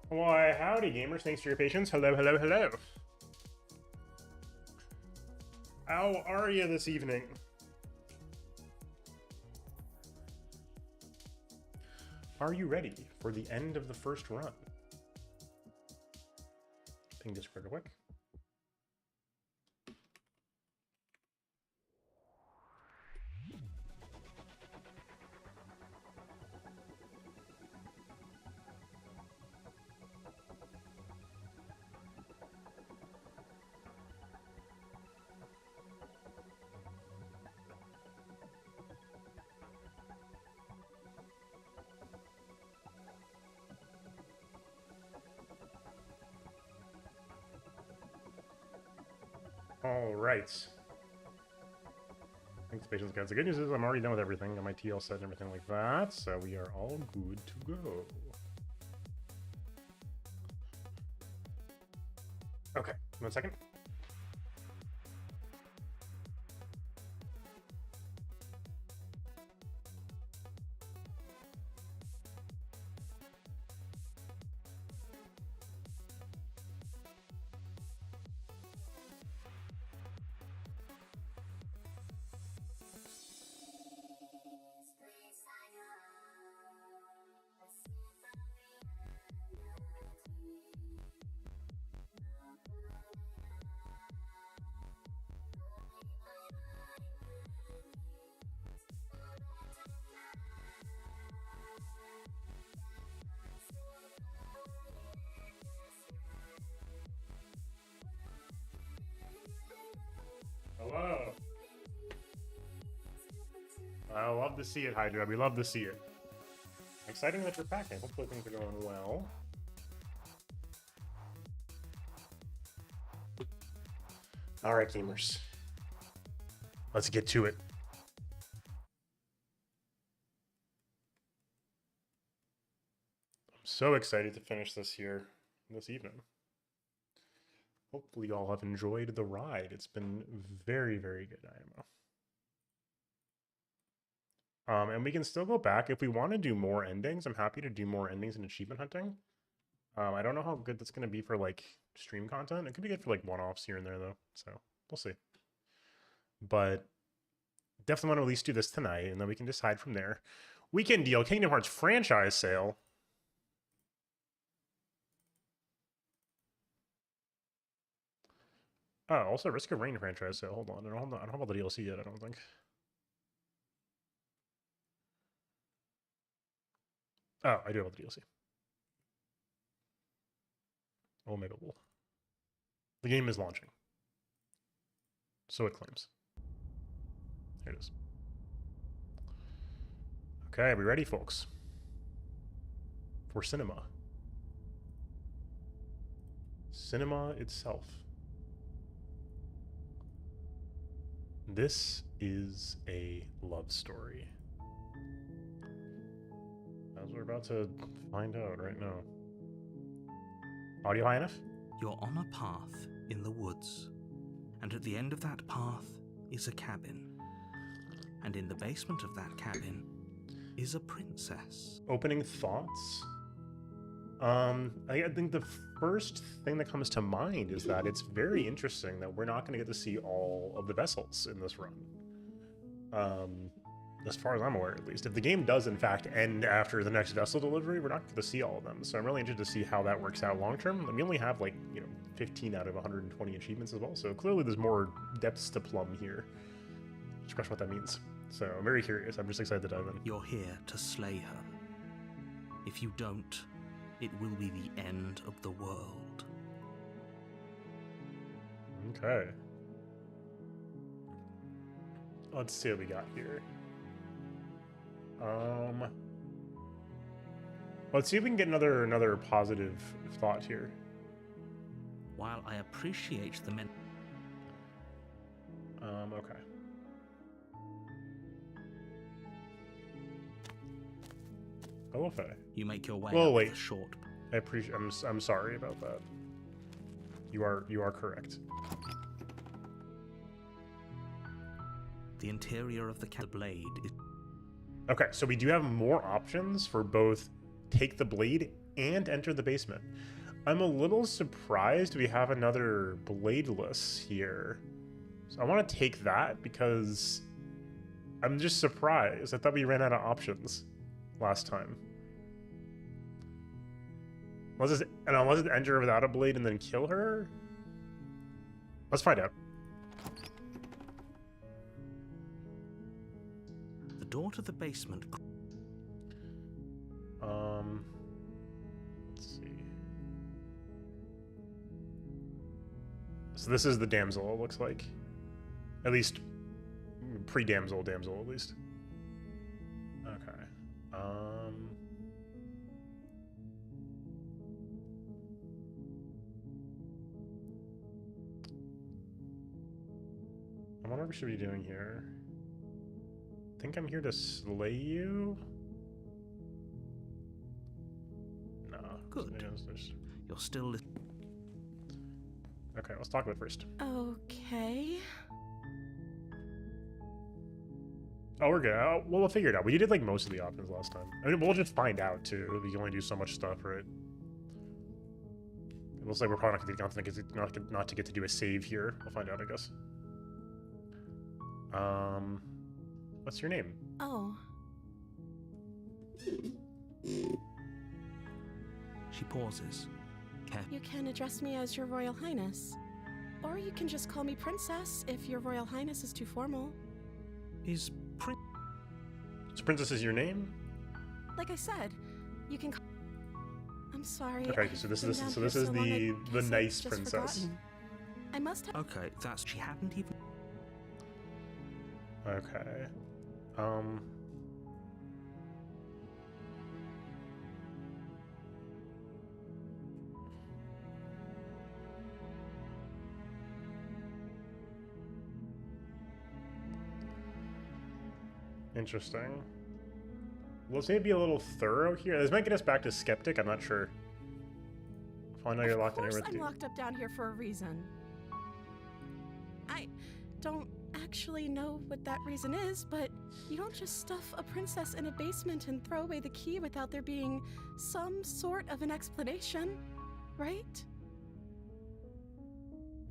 Why, howdy, gamers. Thanks for your patience. Hello, hello, hello. How are you this evening? Are you ready for the end of the first run? Ping Discord real quick. All right. Thanks, patience, guys. The good news is I'm already done with everything. Got my TL set and everything like that, so we are all good to go. Okay, 1 second. Hello. I love to see it, Hydra. We love to see it. Exciting that you're packing. Hopefully things are going well. All right, gamers. Let's get to it. I'm so excited to finish this here this evening. Hopefully y'all have enjoyed the ride. It's been very, very good, IMO. And we can still go back. If we want to do more endings, I'm happy to do more endings and achievement hunting. I don't know how good that's going to be for, like, stream content. It could be good for, like, one-offs here and there, though. So, we'll see. But definitely want to at least do this tonight, and then we can decide from there. Weekend deal, Kingdom Hearts franchise sale. Oh, also Risk of Rain franchise sale. Hold on. I don't have all the DLC yet, I don't think. Oh, I do have all the DLC. Omega Wolf. The game is launching. So it claims. Here it is. Okay, are we ready, folks? For cinema. Cinema itself. This is a love story. As we're about to find out right now. Audio high enough? You're on a path in the woods, and at the end of that path is a cabin. And in the basement of that cabin is a princess. Opening thoughts? I think the first thing that comes to mind is that it's very interesting that we're not going to get to see all of the vessels in this run. As far as I'm aware, at least. If the game does, in fact, end after the next vessel delivery, we're not going to see all of them. So I'm really interested to see how that works out long term. And we only have, like, 15 out of 120 achievements as well. So clearly there's more depths to plumb here. Just question what that means. So I'm very curious. I'm just excited to dive in. You're here to slay her. If you don't, it will be the end of the world. Okay. Let's see what we got here. Let's see if we can get another positive thought here. While I appreciate the men... Okay. Oh, okay. You make your way Well, up wait. the short... I appreciate. I'm sorry about that. You are correct. The interior of the blade is... Okay, so we do have more options for both take the blade and enter the basement. I'm a little surprised we have another bladeless here. So I want to take that because I'm just surprised. I thought we ran out of options last time. Unless it's enter her without a blade and then kill her? Let's find out. The door to the basement. Let's see. So this is the damsel, it looks like. At least pre-damsel, damsel at least. Okay. I wonder what we should be doing here. I think I'm here to slay you. No. Good. You're still. Okay, let's talk about it first. Okay. Oh, we're good. Oh, well, we'll figure it out. We did like most of the options last time. I mean, we'll just find out too. We can only do so much stuff, right? It looks like we're probably not to get to do a save here. We'll find out, I guess. What's your name? Oh. She pauses. You can address me as Your Royal Highness. Or you can just call me Princess if Your Royal Highness is too formal. Is So Princess is your name? Like I said, you can I'm sorry. Okay, so this is the nice princess. Forgotten. I must have. Okay, that's she hadn't even. Okay. Interesting. Let's maybe be a little thorough here. This might get us back to skeptic. I'm not sure. If I know you're locked in here with I'm locked up down here for a reason. I don't actually know what that reason is, but you don't just stuff a princess in a basement and throw away the key without there being some sort of an explanation, right?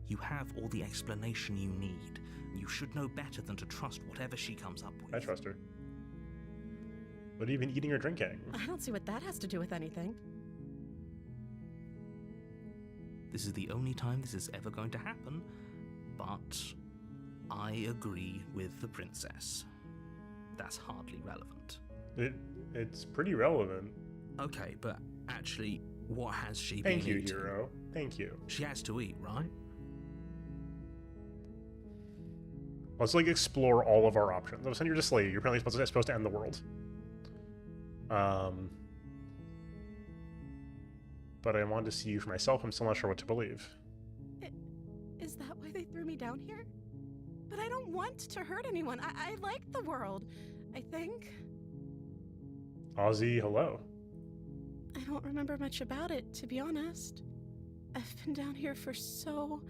You have all the explanation you need. You should know better than to trust whatever she comes up with. I trust her. What have you been eating or drinking? I don't see what that has to do with anything. This is the only time this is ever going to happen, but I agree with the princess. That's hardly relevant. It's pretty relevant. Okay, but actually, what has she been Thank you, eating? hero. Thank you. She has to eat, right? Let's like explore all of our options. All of a sudden you're just slave. You're apparently supposed to end the world. But I wanted to see you for myself. I'm still not sure what to believe. Is that why they threw me down here? But I don't want to hurt anyone. I like the world, I think. Ozzy, hello. I don't remember much about it, to be honest. I've been down here for so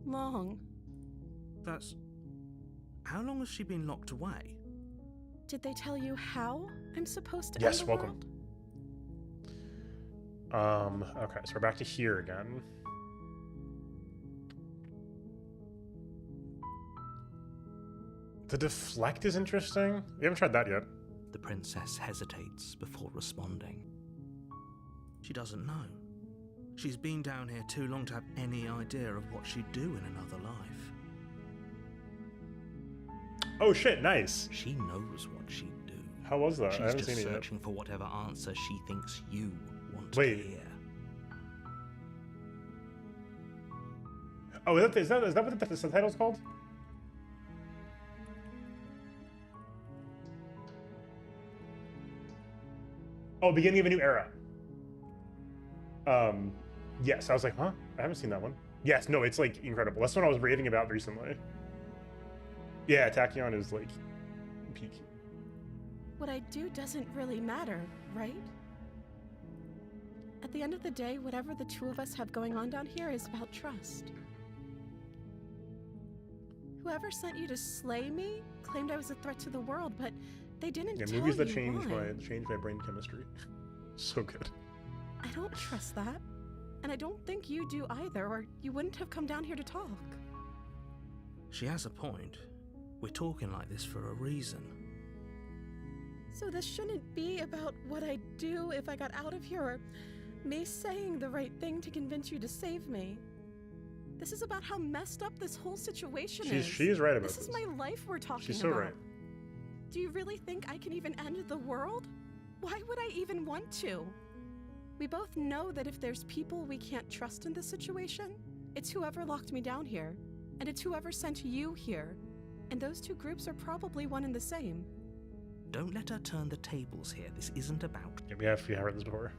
long. That's... How long has she been locked away? Did they tell you how I'm supposed to Yes, end the welcome. world? Okay, so we're back to here again. The deflect is interesting. We haven't tried that yet. The princess hesitates before responding. She doesn't know. She's been down here too long to have any idea of what she'd do in another life. Oh shit, nice. She knows what she'd do. How was that? She's I haven't just seen it yet. searching for whatever answer she thinks you want Wait. to hear. Oh, is that what the subtitle's called? Oh, beginning of a new era. Yes, I was like, huh? I haven't seen that one. Yes, no, it's like incredible. That's what I was raving about recently. Yeah, Tachyon is like peak. What I do doesn't really matter, right? At the end of the day, whatever the two of us have going on down here is about trust. Whoever sent you to slay me claimed I was a threat to the world, but they didn't Yeah, tell movies that you change why. my brain chemistry. So good. I don't trust that. And I don't think you do either, or you wouldn't have come down here to talk. She has a point. We're talking like this for a reason. So this shouldn't be about what I'd do if I got out of here, or me saying the right thing to convince you to save me. This is about how messed up this whole situation is. She is right about this. This is my life we're talking She's so about. right. Do you really think I can even end the world? Why would I even want to? We both know that if there's people we can't trust in this situation, it's whoever locked me down here, and it's whoever sent you here. And those two groups are probably one and the same. Don't let her turn the tables here. This isn't about... Yeah, we have heard this before.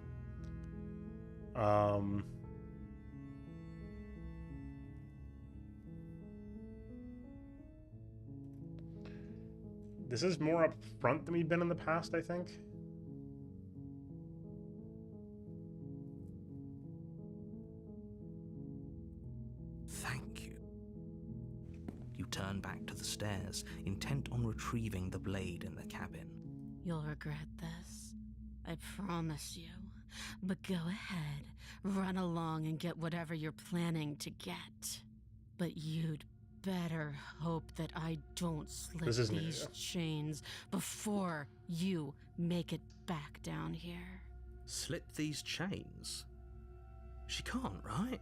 This is more up front than we've been in the past, I think. Thank you. You turn back to the stairs, intent on retrieving the blade in the cabin. You'll regret this. I promise you. But go ahead, run along and get whatever you're planning to get. But you'd better hope that I don't slip This isn't it, these yeah. chains before you make it back down here. Slip these chains? She can't, right?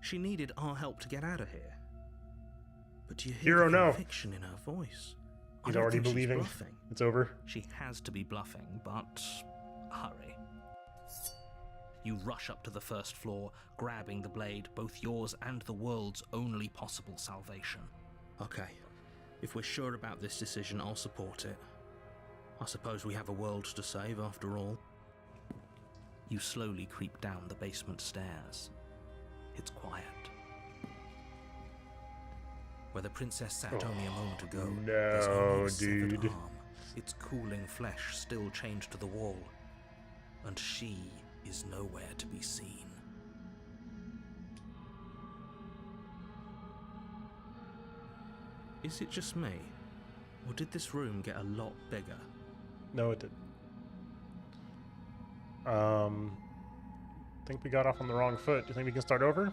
She needed our help to get out of here. But do you hear Hero, the no. conviction in her voice? I He's don't already think she's believing. bluffing. It's over. She has to be bluffing, but hurry. You rush up to the first floor, grabbing the blade, both yours and the world's only possible salvation. Okay, if we're sure about this decision, I'll support it. I suppose we have a world to save after all. You slowly creep down the basement stairs. It's quiet. Where the princess sat only a moment ago, there's only the severed dude. arm, its cooling flesh still chained to the wall, and she is nowhere to be seen. Is it just me, or did this room get a lot bigger? No, it didn't. Think we got off on the wrong foot. Do you think we can start over?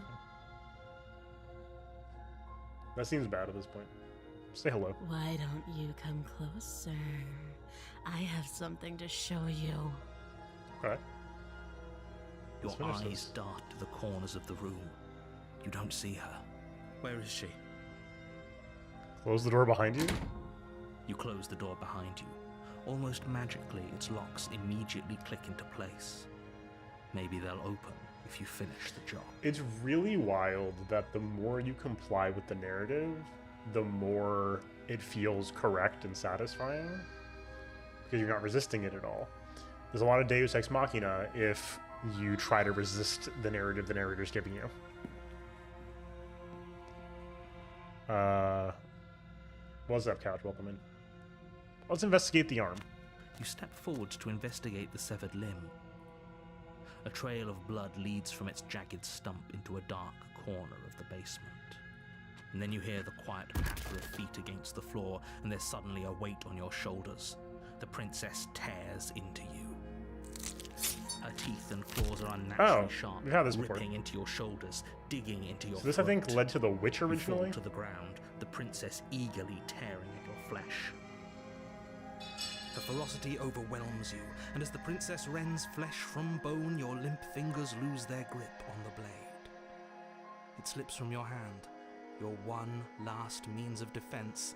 That seems bad at this point. Say hello. Why don't you come closer? I have something to show you. Okay. Your Let's finish eyes this. dart to the corners of the room. You don't see her. Where is she? Close the door behind you. You close the door behind you. Almost magically, its locks immediately click into place. Maybe they'll open if you finish the job. It's really wild that the more you comply with the narrative, the more it feels correct and satisfying, because you're not resisting it at all. There's a lot of Deus Ex Machina if you try to resist the narrative the narrator's giving you. What's up, Couch? Welcome in. Let's investigate the arm. You step forward to investigate the severed limb. A trail of blood leads from its jagged stump into a dark corner of the basement. And then you hear the quiet patter of feet against the floor, and there's suddenly a weight on your shoulders. The princess tears into you. Her teeth and claws are unnaturally sharp, we've had this before. ripping into your shoulders, digging into your So this, I think, throat. led to the witch You fall originally. to the ground, the princess eagerly tearing at your flesh. The ferocity overwhelms you, and as the princess rends flesh from bone, your limp fingers lose their grip on the blade. It slips from your hand, your one last means of defense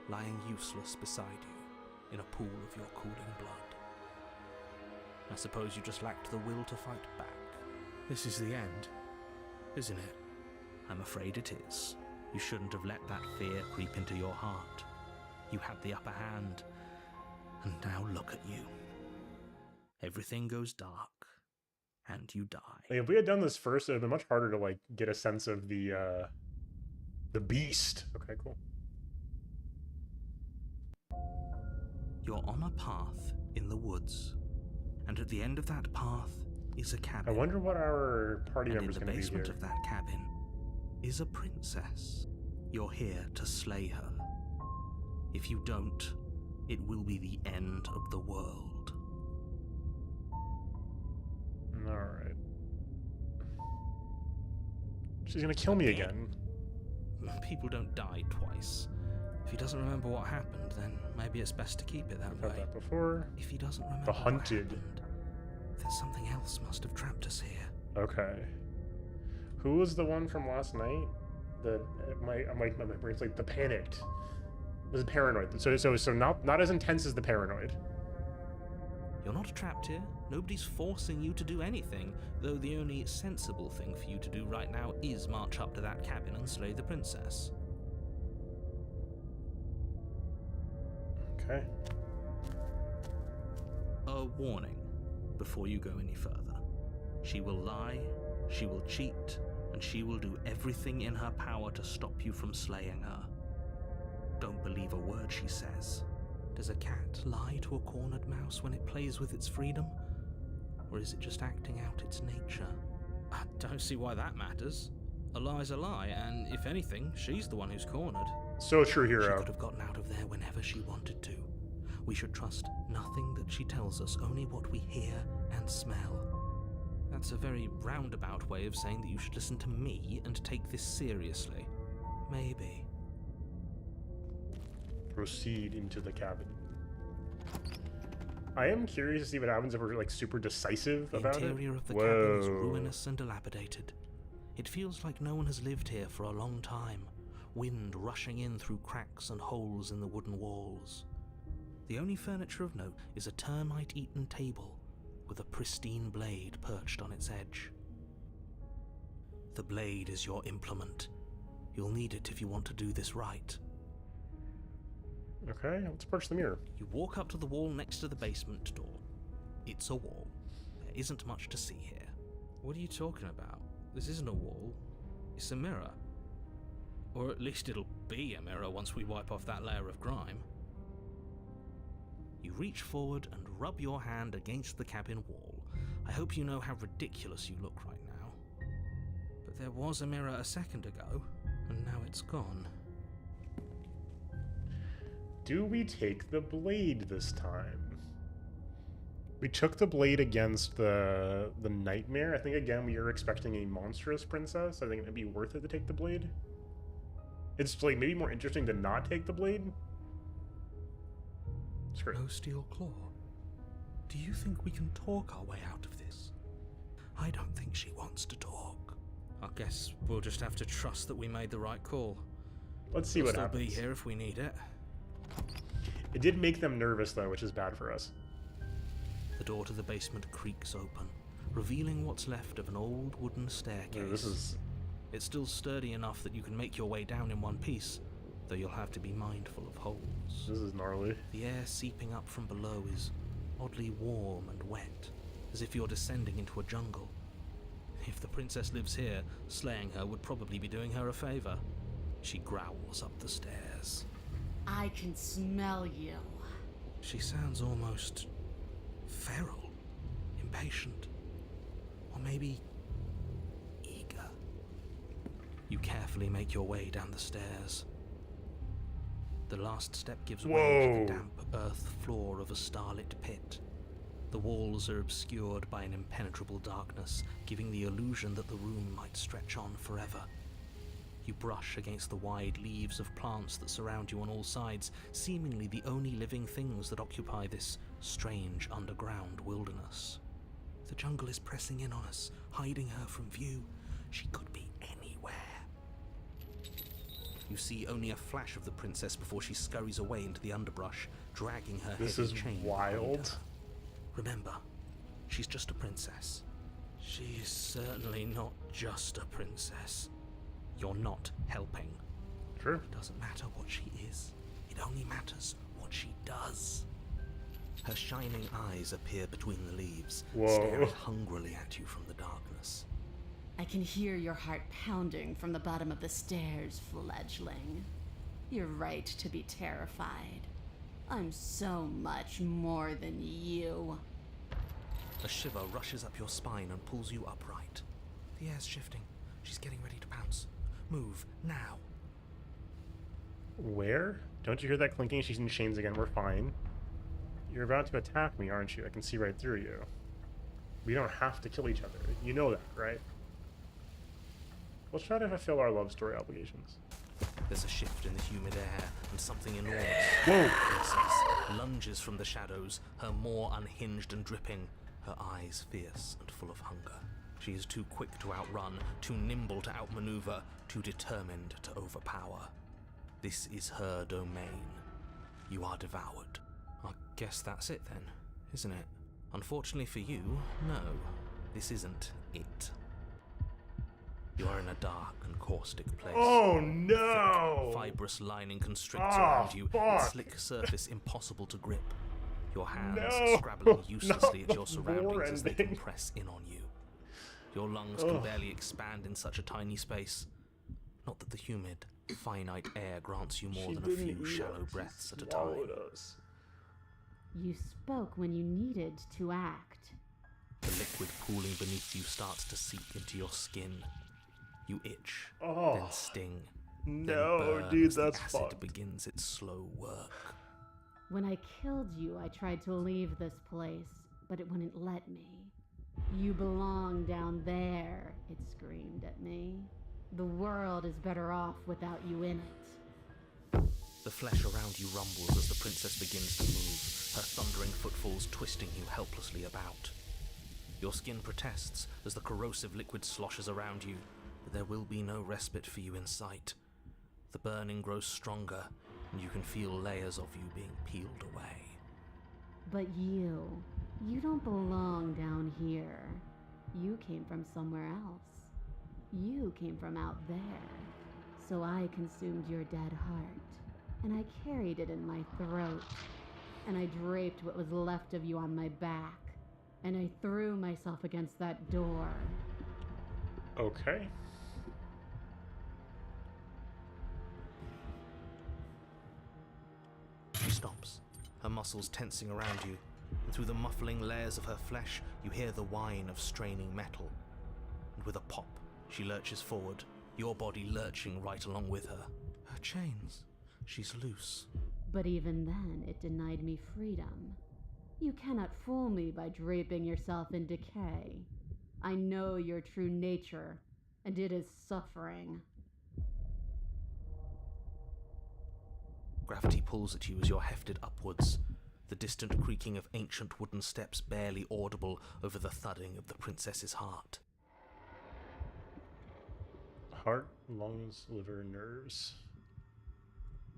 lying useless beside you in a pool of your cooling blood. I suppose you just lacked the will to fight back. This is the end, isn't it? I'm afraid it is. You shouldn't have let that fear creep into your heart. You had the upper hand, and now look at you. Everything goes dark, and you die. Like, if we had done this first, it would have been much harder to like get a sense of the beast. Okay, cool. You're on a path in the woods, and at the end of that path is a I cabin. wonder what our party And in member's the going to be here. basement of that cabin is a princess. You're here to slay her. If you don't, it will be the end of the world. Alright. She's gonna kill me again. People don't die twice. If he doesn't remember what happened, then maybe it's best to keep it that I've had way. that before. If he doesn't remember The what hunted. happened, then something else must have trapped us here. Okay. Who was the one from last night? My brain's like the panicked. It was paranoid. So not as intense as the paranoid. You're not trapped here. Nobody's forcing you to do anything, though the only sensible thing for you to do right now is march up to that cabin and slay the princess. Okay. A warning before you go any further. She will lie, she will cheat, and she will do everything in her power to stop you from slaying her. Don't believe a word she says. Does a cat lie to a cornered mouse when it plays with its freedom? Or is it just acting out its nature? I don't see why that matters. A lie's a lie, and if anything, she's the one who's cornered. So true, She hero. could have gotten out of there whenever she wanted to. We should trust nothing that she tells us, only what we hear and smell. That's a very roundabout way of saying that you should listen to me and take this seriously. Maybe. Proceed into the cabin. I am curious to see what happens if we're like super decisive The about it. interior of the cabin is ruinous and dilapidated. It feels like no one has lived here for a long time, wind rushing in through cracks and holes in the wooden walls. The only furniture of note is a termite-eaten table with a pristine blade perched on its edge. The blade is your implement. You'll need it if you want to do this right. Okay, let's approach the mirror. You walk up to the wall next to the basement door. It's a wall. There isn't much to see here. What are you talking about? This isn't a wall. It's a mirror. Or at least it'll be a mirror once we wipe off that layer of grime. You reach forward and rub your hand against the cabin wall. I hope you know how ridiculous you look right now. But there was a mirror a second ago, and now it's gone. Do we take the blade this time? We took the blade against the nightmare. I think again we are expecting a monstrous princess. I think it'd be worth it to take the blade. It's like maybe more interesting to not take the blade. Screw it. No steel claw. Do you think we can talk our way out of this? I don't think she wants to talk. I guess we'll just have to trust that we made the right call. Let's see We'll what still happens. be here if we need it. It did make them nervous though, which is bad for us. The door to the basement creaks open, revealing what's left of an old wooden staircase. Ooh, this is It's still sturdy enough that you can make your way down in one piece, though you'll have to be mindful of holes. gnarly. The air seeping up from below is oddly warm and wet, as if you're descending into a jungle. If the princess lives here, slaying her would probably be doing her a favor. She growls up the stairs. I can smell you. She sounds almost feral, impatient, or maybe eager. You carefully make your way down the stairs. The last step gives way to Whoa. the damp earth floor of a starlit pit. The walls are obscured by an impenetrable darkness, giving the illusion that the room might stretch on forever. You brush against the wide leaves of plants that surround you on all sides, seemingly the only living things that occupy this strange underground wilderness. The jungle is pressing in on us, hiding her from view. She could be anywhere. You see only a flash of the princess before she scurries away into the underbrush, dragging her This heavy is chain behind wild. her. Remember, she's just a princess. She's certainly not just a princess. You're not helping. True. It doesn't matter what she is. It only matters what she does. Her shining eyes appear between the leaves, Whoa. staring hungrily at you from the darkness. I can hear your heart pounding from the bottom of the stairs, fledgling. You're right to be terrified. I'm so much more than you. A shiver rushes up your spine and pulls you upright. The air's shifting. She's getting ready to pounce. Move, now. Where? Don't you hear that clinking? She's in chains again. We're fine. You're about to attack me, aren't you? I can see right through you. We don't have to kill each other. You know that, right? Let's try to fulfill our love story obligations. There's a shift in the humid air, and something enormous. Whoa! Princess lunges from the shadows, her maw unhinged and dripping, her eyes fierce and full of hunger. She is too quick to outrun, too nimble to outmaneuver, too determined to overpower. This is her domain. You are devoured. I guess that's it then, isn't it? Unfortunately for you, no, this isn't it. You are in a dark and caustic place. Oh no! Thick, fibrous lining constricts Oh, around you, fuck. its slick surface impossible to grip. Your hands No, scrabbling uselessly not at your the surroundings war as they ending. compress in on you. Your lungs can barely expand in such a tiny space. Not that the humid, finite air grants you more than a few shallow breaths at a time. Us. You spoke when you needed to act. The liquid pooling beneath you starts to seep into your skin. You itch, Oh. then sting. then No, burn dude, as the that's acid fucked. begins its slow work. When I killed you, I tried to leave this place, but it wouldn't let me. You belong down there, it screamed at me. The world is better off without you in it. The flesh around you rumbles as the princess begins to move, her thundering footfalls twisting you helplessly about. Your skin protests as the corrosive liquid sloshes around you, but there will be no respite for you in sight. The burning grows stronger, and you can feel layers of you being peeled away. But you don't belong down here. You came from somewhere else. You came from out there. So I consumed your dead heart, and I carried it in my throat, and I draped what was left of you on my back, and I threw myself against that door. Okay. She stops, her muscles tensing around you, and through the muffling layers of her flesh, you hear the whine of straining metal. And with a pop, she lurches forward, your body lurching right along with her. Her chains. She's loose. But even then, it denied me freedom. You cannot fool me by draping yourself in decay. I know your true nature, and it is suffering. Gravity pulls at you as you're hefted upwards, the distant creaking of ancient wooden steps barely audible over the thudding of the princess's heart. Heart, lungs, liver, nerves.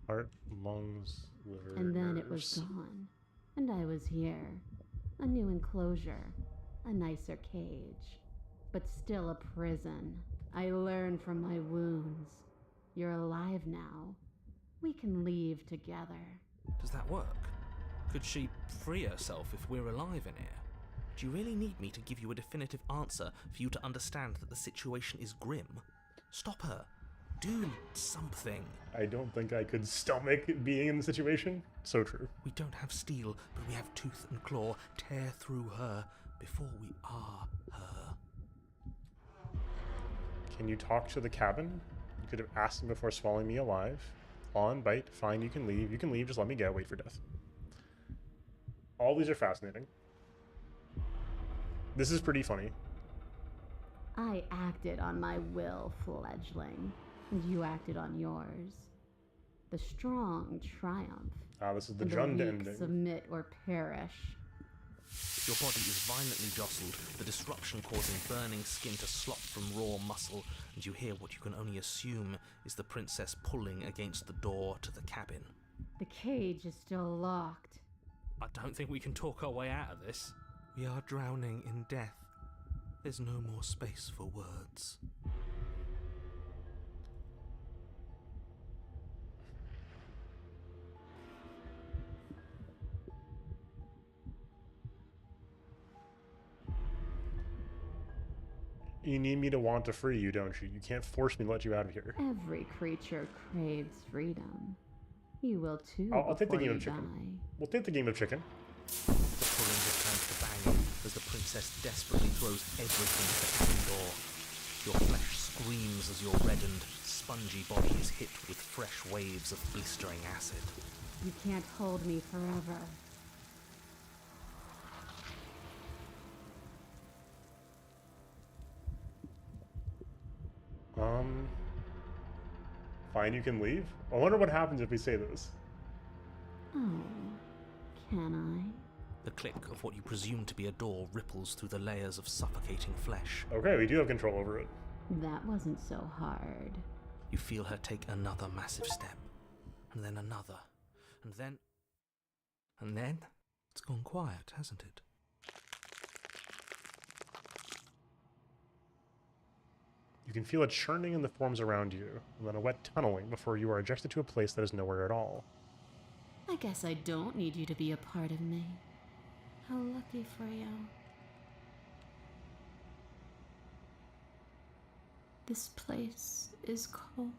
Heart, lungs, liver, And then nerves. it was gone. And I was here. A new enclosure. A nicer cage. But still a prison. I learned from my wounds. You're alive now. We can leave together. Does that work? Could she free herself if we're alive in here? Do you really need me to give you a definitive answer for you to understand that the situation is grim? Stop her. Do something. I don't think I could stomach being in the situation. So true. We don't have steel, but we have tooth and claw. Tear through her before we are her. Can you talk to the cabin? You could have asked him before swallowing me alive. On, bite, fine, you can leave. You can leave, just let me go, wait for death. All these are fascinating. This is pretty funny. I acted on my will, fledgling. And you acted on yours. The strong triumph. This is the And the Jund weak ending. submit or perish. Your body is violently jostled, the disruption causing burning skin to slop from raw muscle, and you hear what you can only assume is the princess pulling against the door to the cabin. The cage is still locked. I don't think we can talk our way out of this. We are drowning in death. There's no more space for words. You need me to want to free you, don't you? You can't force me to let you out of here. Every creature craves freedom. You will too. I'll take the before game you of chicken. die. We'll take the game of chicken. The pulling returns to banging as the princess desperately throws everything at the cabin door. Your flesh screams as your reddened, spongy body is hit with fresh waves of blistering acid. You can't hold me forever. Um, fine, you can leave. I wonder what happens if we say this. Oh, can The click of what you presume to be a door ripples through the layers of suffocating flesh. Okay, we do have control over it. I? That wasn't so hard. You feel her take another massive step, and then another, and then... And then it's gone quiet, hasn't it? You can feel a churning in the forms around you, and then a wet tunneling before you are ejected to a place that is nowhere at all. I guess I don't need you to be a part of me. How lucky for you. This place is cold.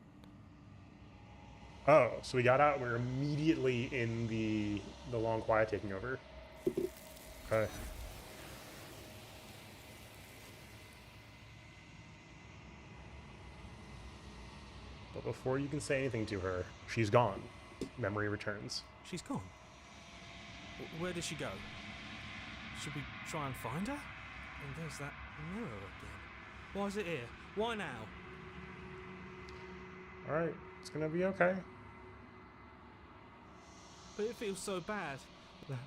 Oh, so we got out and we're immediately in the long quiet taking over. Okay. But before you can say anything to her, she's gone. Memory returns. She's gone. Where did she go? Should we try and find her? And there's that mirror again. Why is it here? Why now? Alright, it's gonna be okay. But it feels so bad. That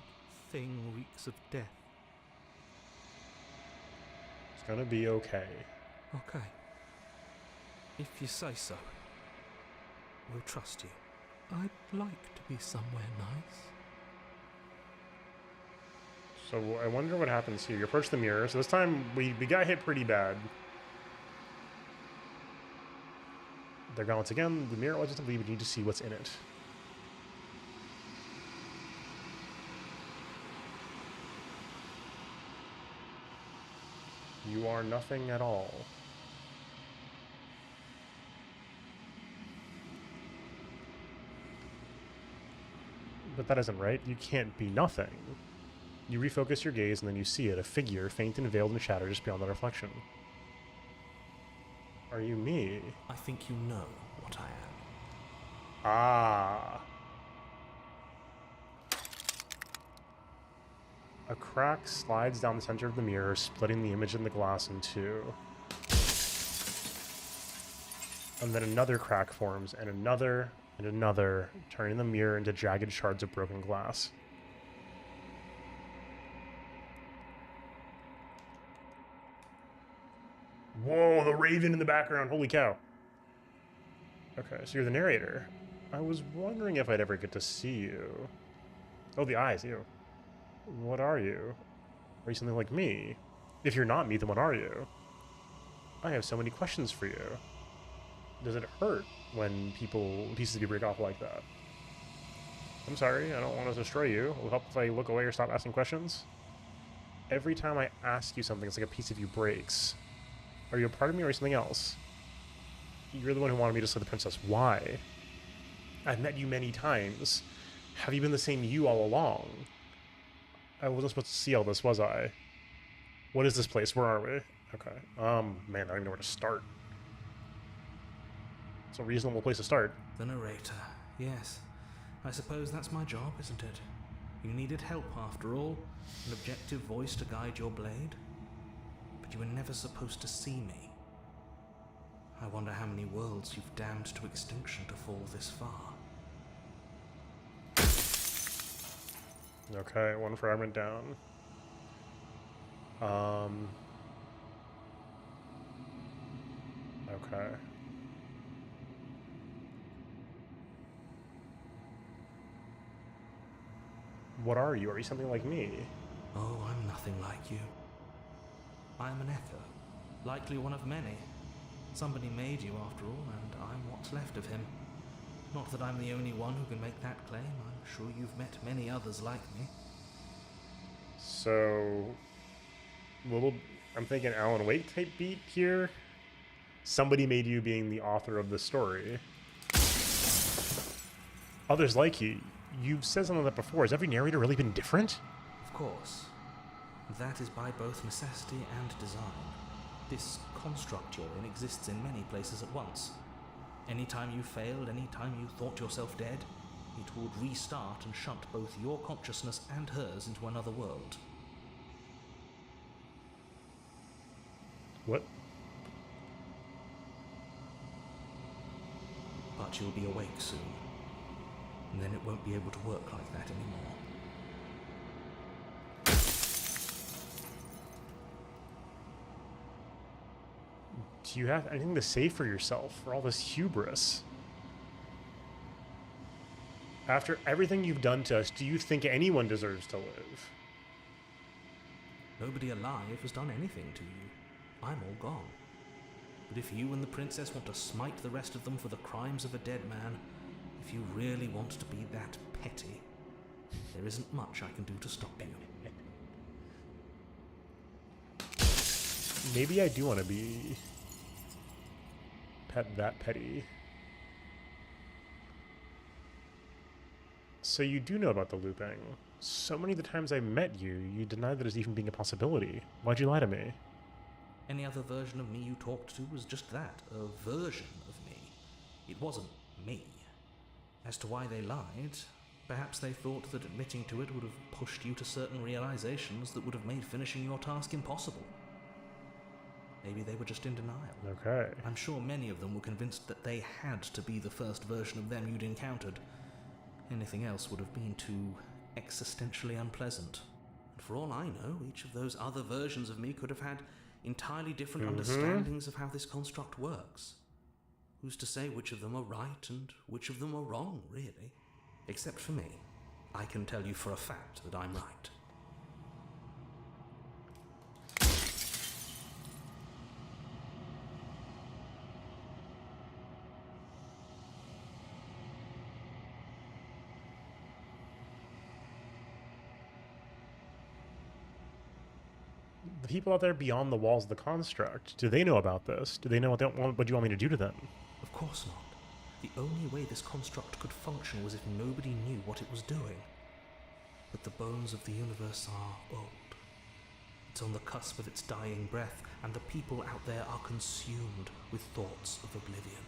thing reeks of death. It's gonna be okay. Okay. If you say so. We'll trust you. I'd like to be somewhere nice. So I wonder what happens here. You approach the mirror. So this time we got hit pretty bad. They're gone once again. The mirror allows you to leave, but you need to see what's in it. You are nothing at all. But that isn't right. You can't be nothing. You refocus your gaze and then you see it, a figure, faint and veiled in shadow just beyond the reflection. Are you me? I think you know what I am. Ah. A crack slides down the center of the mirror, splitting the image in the glass in two. And then another crack forms, and another, turning the mirror into jagged shards of broken glass. Whoa, the raven in the background, holy cow. Okay, so you're the narrator. I was wondering if I'd ever get to see you. Oh, the eyes, ew. What are you? Are you something like me? If you're not me, then what are you? I have so many questions for you. Does it hurt when pieces of you break off like that? I'm sorry, I don't want to destroy you. Will it help if I look away or stop asking questions? Every time I ask you something, it's like a piece of you breaks. Are you a part of me or are you something else? You're the one who wanted me to slay the princess. Why? I've met you many times. Have you been the same you all along? I wasn't supposed to see all this, was I? What is this place? Where are we? Okay. Man, I don't even know where to start. It's a reasonable place to start. The narrator. Yes. I suppose that's my job, isn't it? You needed help, after all. An objective voice to guide your blade. But you were never supposed to see me. I wonder how many worlds you've damned to extinction to fall this far. Okay, one fragment down. Okay. What are you? Are you something like me? Oh, I'm nothing like you. I'm an echo, likely one of many. Somebody made you after all, and I'm what's left of him. Not that I'm the only one who can make that claim. I'm sure you've met many others like me. So, I'm thinking Alan Wake type beat here. Somebody made you being the author of the story. Others like you. You've said something like that before. Has every narrator really been different? Of course. That is by both necessity and design. This construct you're in exists in many places at once. Anytime you failed, anytime you thought yourself dead, it would restart and shunt both your consciousness and hers into another world. What? But you'll be awake soon. And then it won't be able to work like that anymore. Do you have anything to say for yourself for all this hubris? After everything you've done to us, do you think anyone deserves to live? Nobody alive has done anything to you. I'm all gone. But if you and the princess want to smite the rest of them for the crimes of a dead man, if you really want to be that petty, there isn't much I can do to stop you. Maybe I do want to be that petty. So you do know about the looping. So many of the times I met you, you denied that as even being a possibility. Why'd you lie to me? Any other version of me you talked to was just that, a version of me. It wasn't me. As to why they lied, perhaps they thought that admitting to it would have pushed you to certain realizations that would have made finishing your task impossible. Maybe they were just in denial. Okay. I'm sure many of them were convinced that they had to be the first version of them you'd encountered. Anything else would have been too existentially unpleasant. And for all I know, each of those other versions of me could have had entirely different understandings of how this construct works. Who's to say which of them are right and which of them are wrong, really? Except for me. I can tell you for a fact that I'm right. The people out there beyond the walls of the construct, do they know about this? Do they know what you want me to do to them? Of course not. The only way this construct could function was if nobody knew what it was doing. But the bones of the universe are old. It's on the cusp of its dying breath, and the people out there are consumed with thoughts of oblivion.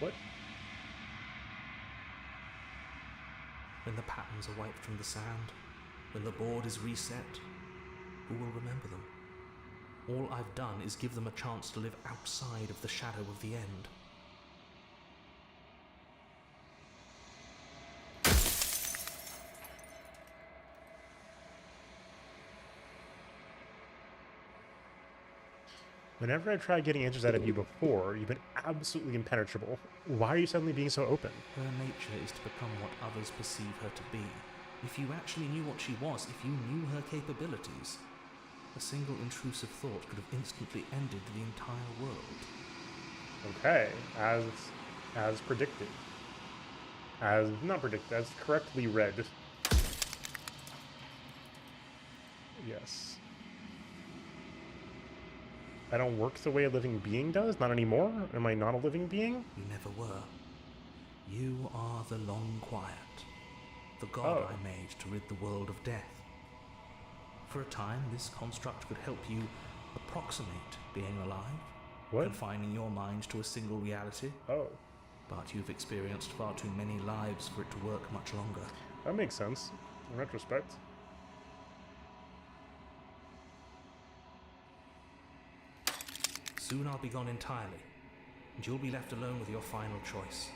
What? When the patterns are wiped from the sand, when the board is reset, who will remember them? All I've done is give them a chance to live outside of the shadow of the end. Whenever I tried getting answers out of you before, you've been absolutely impenetrable. Why are you suddenly being so open? Her nature is to become what others perceive her to be. If you actually knew what she was, if you knew her capabilities, a single intrusive thought could have instantly ended the entire world. Okay, as predicted. Not predicted, as correctly read. Yes. I don't work the way a living being does? Not anymore? Am I not a living being? You never were. You are the Long Quiet, the god I made to rid the world of death. For a time, this construct could help you approximate being alive, What? confining your mind to a single reality. Oh, But you've experienced far too many lives for it to work much longer. that makes sense, in retrospect. Soon I'll be gone entirely, and you'll be left alone with your final choice.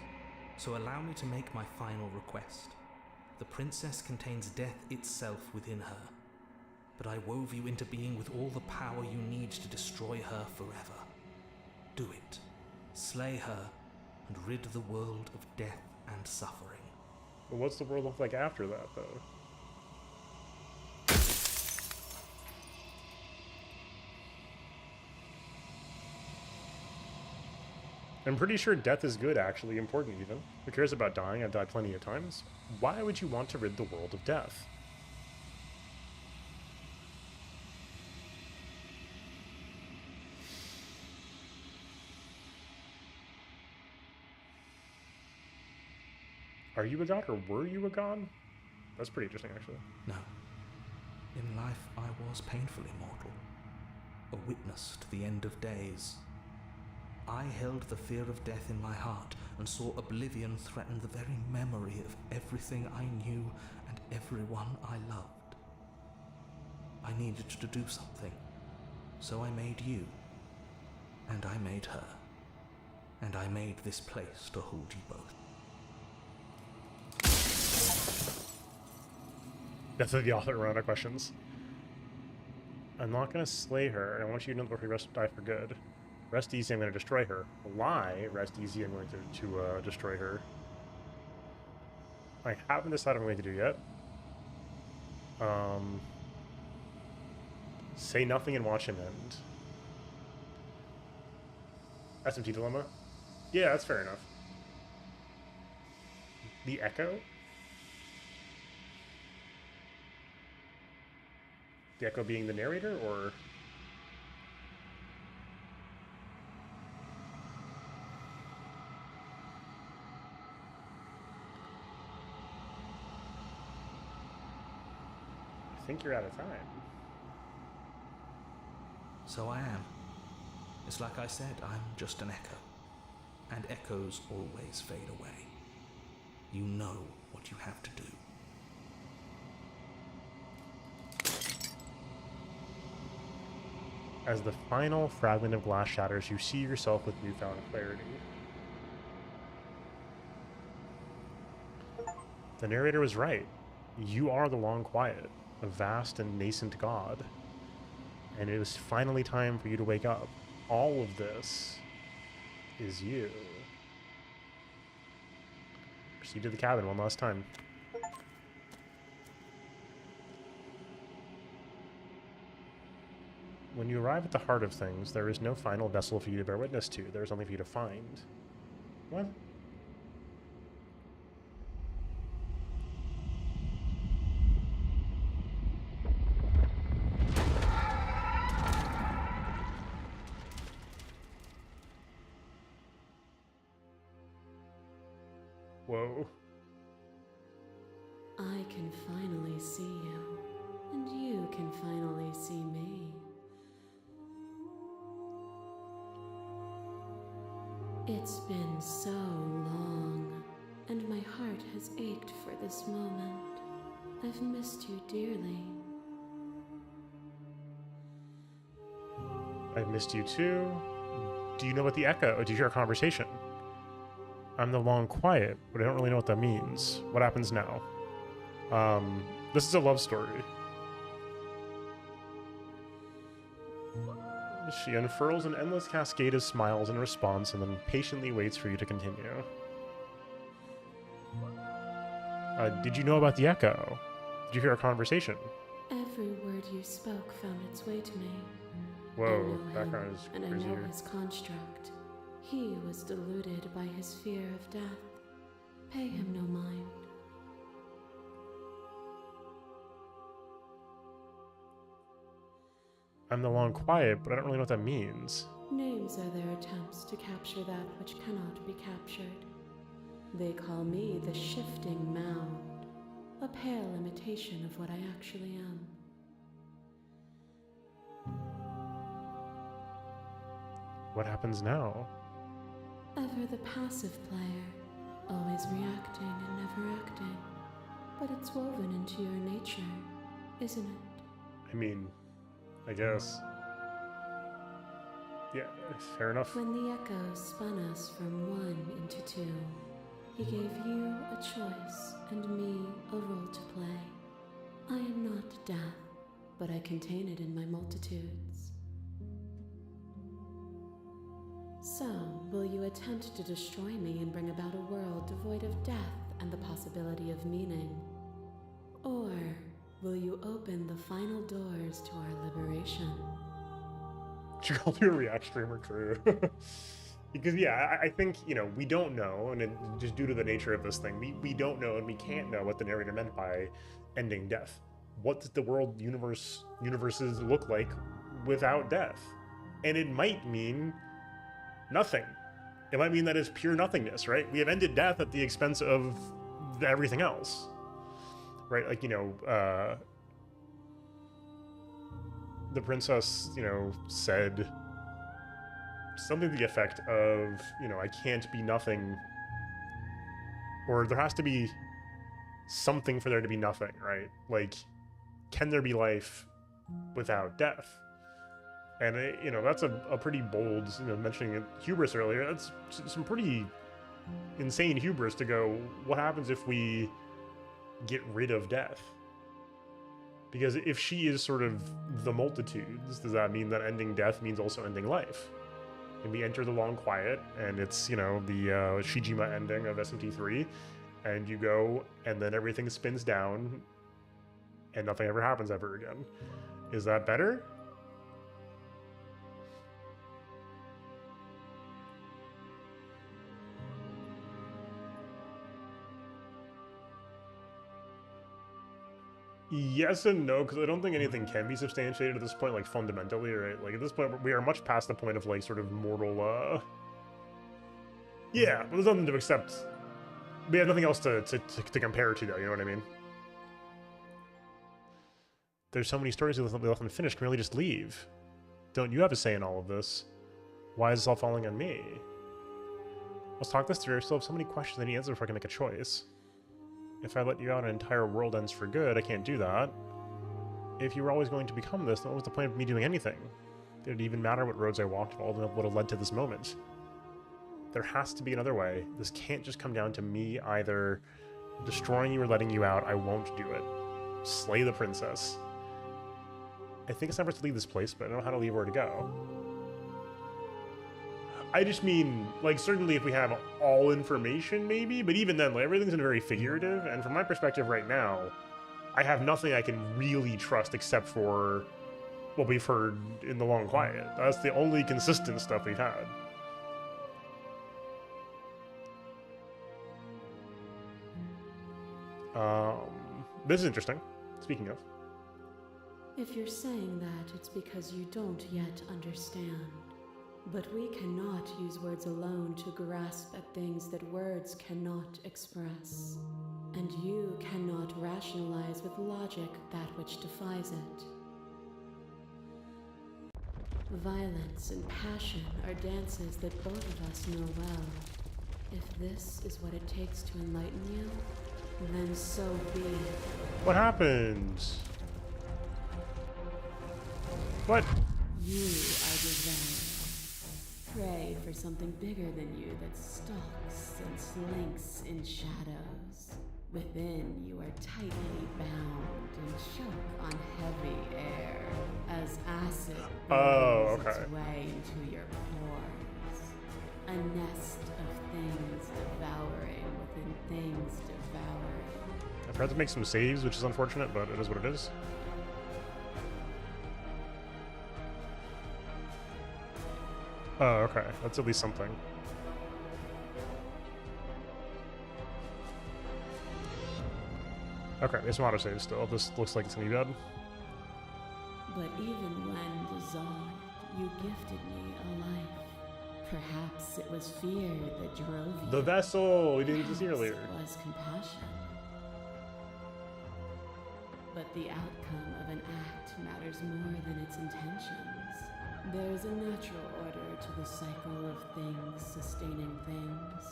So allow me to make my final request. The princess contains death itself within her, but I wove you into being with all the power you need to destroy her forever. Do it. Slay her, and rid the world of death and suffering. But what's the world look like after that, though? I'm pretty sure death is good, actually, important even. Who cares about dying? I've died plenty of times. Why would you want to rid the world of death? Are you a god, or were you a god? That's pretty interesting, actually. No. In life I was painfully mortal, a witness to the end of days. I held the fear of death in my heart and saw oblivion threaten the very memory of everything I knew and everyone I loved. I needed to do something, so I made you. And I made her. And I made this place to hold you both. That's the author run out of questions. I'm not going to slay her. I want you to know before you rest die for good. Rest easy, I'm going to destroy her. Lie, rest easy, I'm going to destroy her. I haven't decided what I'm going to do yet. Say nothing and watch him end. SMT dilemma? Yeah, that's fair enough. The Echo? The Echo being the narrator, or... I think you're out of time. So I am. It's like I said, I'm just an echo. And echoes always fade away. You know what you have to do. As the final fragment of glass shatters, you see yourself with newfound clarity. The narrator was right. You are the Long Quiet, a vast and nascent god. And it was finally time for you to wake up. All of this is you. Proceed to the cabin one last time. When you arrive at the heart of things, there is no final vessel for you to bear witness to. There is only for you to find. What? Whoa. I can finally see you, and you can finally see me. It's been so long, and my heart has ached for this moment. I've missed you dearly. I've missed you too. Do you know what the Echo? Do you hear a conversation? I'm the Long Quiet, but I don't really know what that means. What happens now? This is a love story. She unfurls an endless cascade of smiles in response and then patiently waits for you to continue. Did you know about the Echo? Did you hear a conversation? Every word you spoke found its way to me. I Whoa, know background him, is and I know crazier. his construct. He was deluded by his fear of death. Pay him no mind. I'm the Long Quiet, but I don't really know what that means. Names are their attempts to capture that which cannot be captured. They call me the Shifting Mound, a pale imitation of what I actually am. What happens now? Ever the passive player, always reacting and never acting. But it's woven into your nature, isn't it? I mean, I guess. Yeah, fair enough. When the Echo spun us from one into two, he gave you a choice and me a role to play. I am not death, but I contain it in my multitudes. So, will you attempt to destroy me and bring about a world devoid of death and the possibility of meaning? Or will you open the final doors to our liberation? She called you a React streamer, true. Because, yeah, I think, you know, we don't know, and just due to the nature of this thing, we don't know and we can't know what the narrator meant by ending death. What does the world universes look like without death? And it might mean nothing. It might mean that it's pure nothingness, right? We have ended death at the expense of everything else, right? Like, you know, the princess, you know, said something to the effect of, you know, I can't be nothing, or there has to be something for there to be nothing, right? Like, can there be life without death? And you know, that's a pretty bold, you know, mentioning hubris earlier. That's some pretty insane hubris to go, what happens if we get rid of death? Because if she is sort of the multitudes, does that mean that ending death means also ending life? And we enter the long quiet, and it's, you know, the Shijima ending of SMT3, and you go, and then everything spins down, and nothing ever happens ever again. Is that better? Yes and no, because I don't think anything can be substantiated at this point, like, fundamentally, right? Like, at this point, we are much past the point of, like, sort of mortal, yeah, but there's nothing to accept. We have nothing else to compare to, though, you know what I mean? There's so many stories we left unfinished. Can we really just leave? Don't you have a say in all of this? Why is this all falling on me? Let's talk this through. I still have so many questions I need answered before I can make a choice. If I let you out, an entire world ends for good. I can't do that. If you were always going to become this, then what was the point of me doing anything? Did it even matter what roads I walked if all of them would have led to this moment? There has to be another way. This can't just come down to me either destroying you or letting you out. I won't do it. Slay the princess. I think it's time for us to leave this place, but I don't know how to leave or where to go. I just mean, like, certainly if we have all information, maybe, but even then, like, everything's very figurative, and from my perspective right now, I have nothing I can really trust except for what we've heard in the long quiet. That's the only consistent stuff we've had. This is interesting, speaking of. If you're saying that, it's because you don't yet understand. But we cannot use words alone to grasp at things that words cannot express. And you cannot rationalize with logic that which defies it. Violence and passion are dances that both of us know well. If this is what it takes to enlighten you, then so be it. What happened? What? You are revenge. Pray for something bigger than you that stalks and slinks in shadows. Within, you are tightly bound and choke on heavy air as acid burns its way into your pores. A nest of things devouring within things devouring. I've had to make some saves, which is unfortunate, but it is what it is. Oh, okay. That's at least something. Okay, there's some autosave still. This looks like it's gonna be bad. But even when dissolved, you gifted me a life. Perhaps it was fear that drove you. The vessel! We didn't see earlier. Perhaps it was compassion. But the outcome of an act matters more than its intentions. There is a natural order to the cycle of things sustaining things.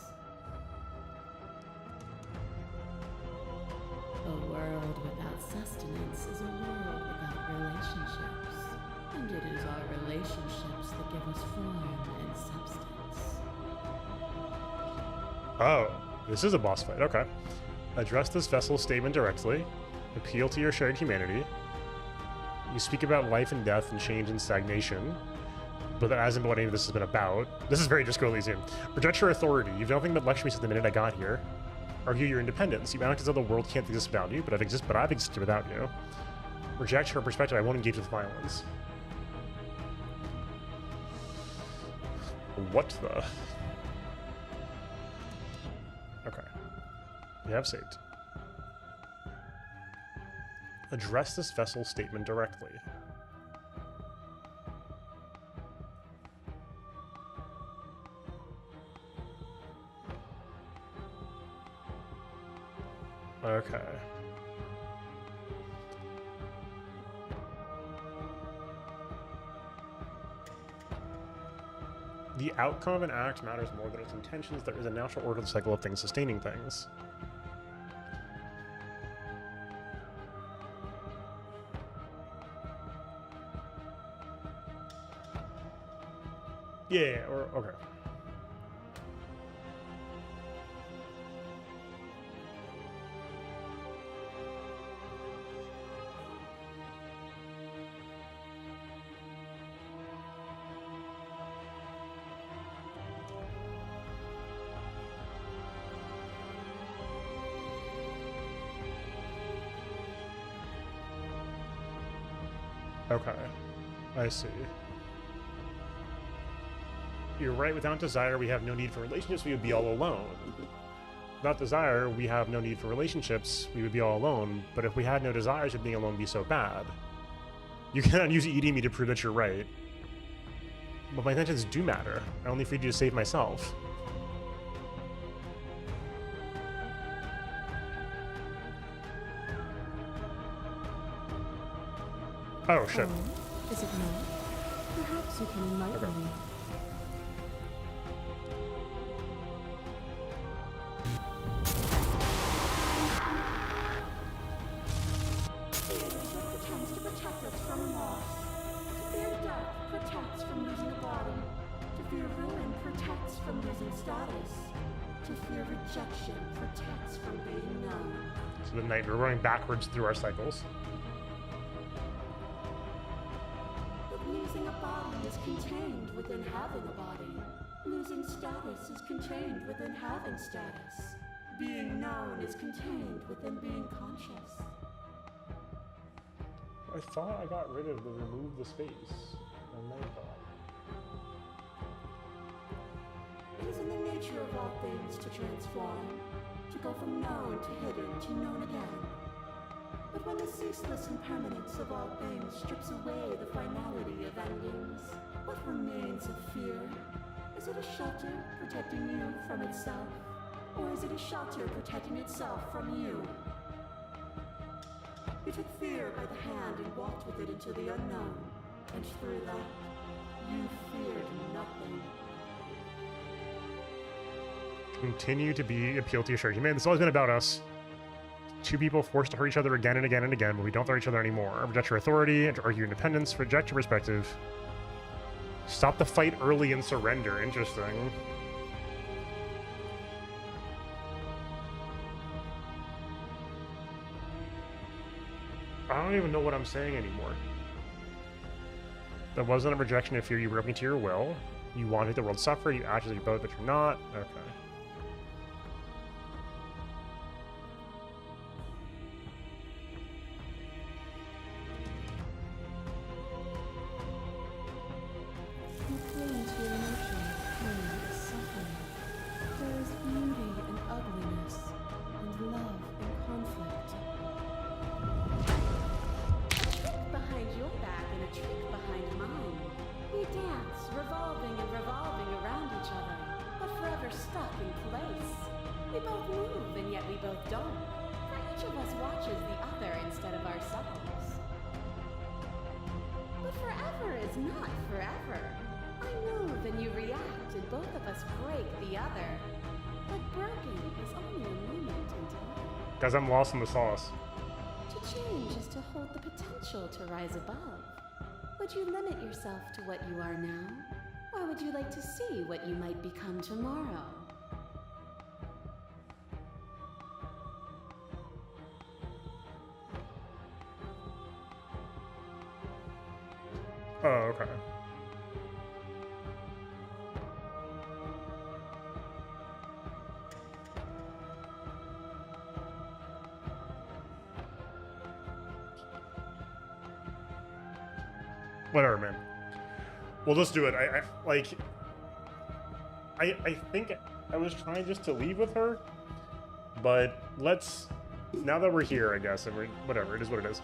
A world without sustenance is a world without relationships. And it is our relationships that give us form and substance. Oh, this is a boss fight. Okay. Address this vessel statement directly. Appeal to your shared humanity. You speak about life and death and change and stagnation, but that hasn't been what any of this has been about. This is very Disco Elysium. Reject your authority. You've done nothing but lecture me since the minute I got here. Argue your independence. You act as though the world can't exist without you, but I've existed without you. Reject her perspective. I won't engage with violence. What the? Okay. We have saved. Address this vessel statement directly. Okay. The outcome of an act matters more than its intentions. There is a natural order to the cycle of things sustaining things. Yeah, or okay. Okay, I see. You're right, without desire, we have no need for relationships, we would be all alone. Without desire, we have no need for relationships, we would be all alone. But if we had no desires, would being alone be so bad? You cannot use eating me to prove that you're right. But my intentions do matter. I only feed you to save myself. Oh, shit. Oh, is it not? Perhaps you can enlighten me. Pretends to protect us from loss. To fear death protects from losing a body. To fear ruin protects from losing status. To fear rejection protects from being known. So the night, we're running backwards through our cycles. But losing a body is contained within having a body. Losing status is contained within having status. Being known is contained within being conscious. I thought I got rid of the remove the space. And then It is in the nature of all things to transform, to go from known to hidden to known again. But when the ceaseless impermanence of all things strips away the finality of endings, what remains of fear? Is it a shelter protecting you from itself? Or is it a shelter protecting itself from you? You took fear by the hand and walked with it into the unknown, and through that, you feared nothing. continue to be appeal to your strategy. Man, this has always been about us. Two people forced to hurt each other again and again and again, but we don't threaten each other anymore. Reject your authority, and to argue independence, reject your perspective. Stop the fight early and surrender. Interesting. I don't even know what I'm saying anymore. That wasn't a rejection of fear. You were open to your will. You wanted the world to suffer. You acted as you're both, but you're not. Okay. You cling to your emotions, pain, suffering. There is beauty in ugliness, and love in conflict. Behind your back and a trick behind mine. We dance, revolving and revolving around each other, but forever stuck in place. We both move, and yet we both don't. For each of us watches the other instead of ourselves. But forever is not forever. I move and you react, and both of us break the other. But broken is only a moment in time. Guys, I'm lost in the sauce. To change is to hold the potential to rise above. Would you limit yourself to what you are now? Or would you like to see what you might become tomorrow? Oh, okay. Whatever, man. Well, let's do it. I think I was trying just to leave with her, but let's. Now that we're here, I guess, and we're whatever. It is what it is.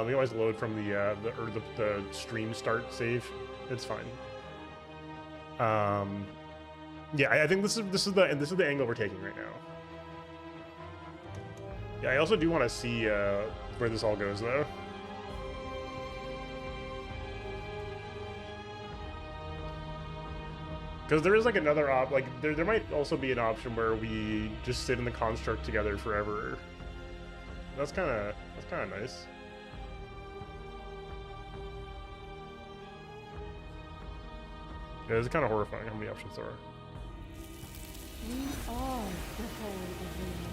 We always load from the stream start save. It's fine. Yeah, I think this is the angle we're taking right now. Yeah, I also do want to see where this all goes, though. Because there is like another there might also be an option where we just sit in the construct together forever. That's kind of nice. Yeah, it's kind of horrifying how many options there are. We are the whole of reality.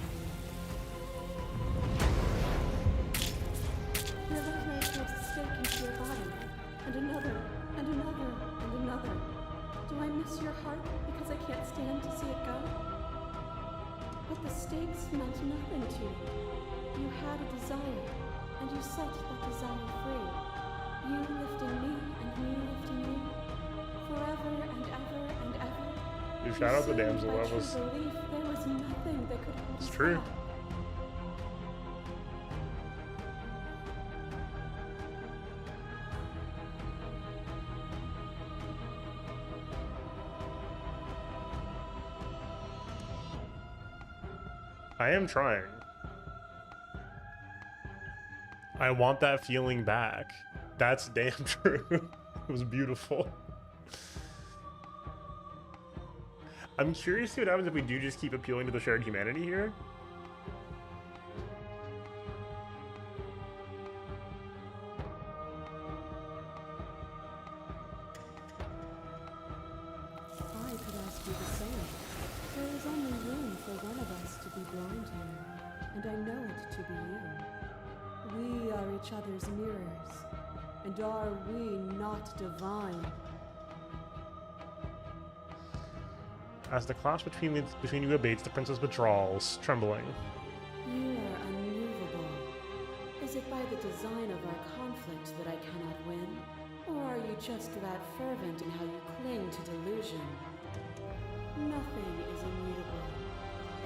Your little knife takes a stake into your body, and another, and another, and another. Do I miss your heart because I can't stand to see it go? But the stakes meant nothing to you. You had a desire, and you set that desire free. You lifting me, and me lifting you. Forever and ever and ever. Dude, shout out the damsel. By That true was. belief, there was nothing that could hold It's us true. back. I am trying. I want that feeling back. That's damn true. It was beautiful. I'm curious to see what happens if we do just keep appealing to the shared humanity here. I could ask you the same. There is only room for one of us to be blind here, and I know it to be you. We are each other's mirrors, and are we not divine? As the clash between you abates, the princess withdraws, trembling. You are unmovable. Is it by the design of our conflict that I cannot win? Or are you just that fervent in how you cling to delusion? Nothing is immutable.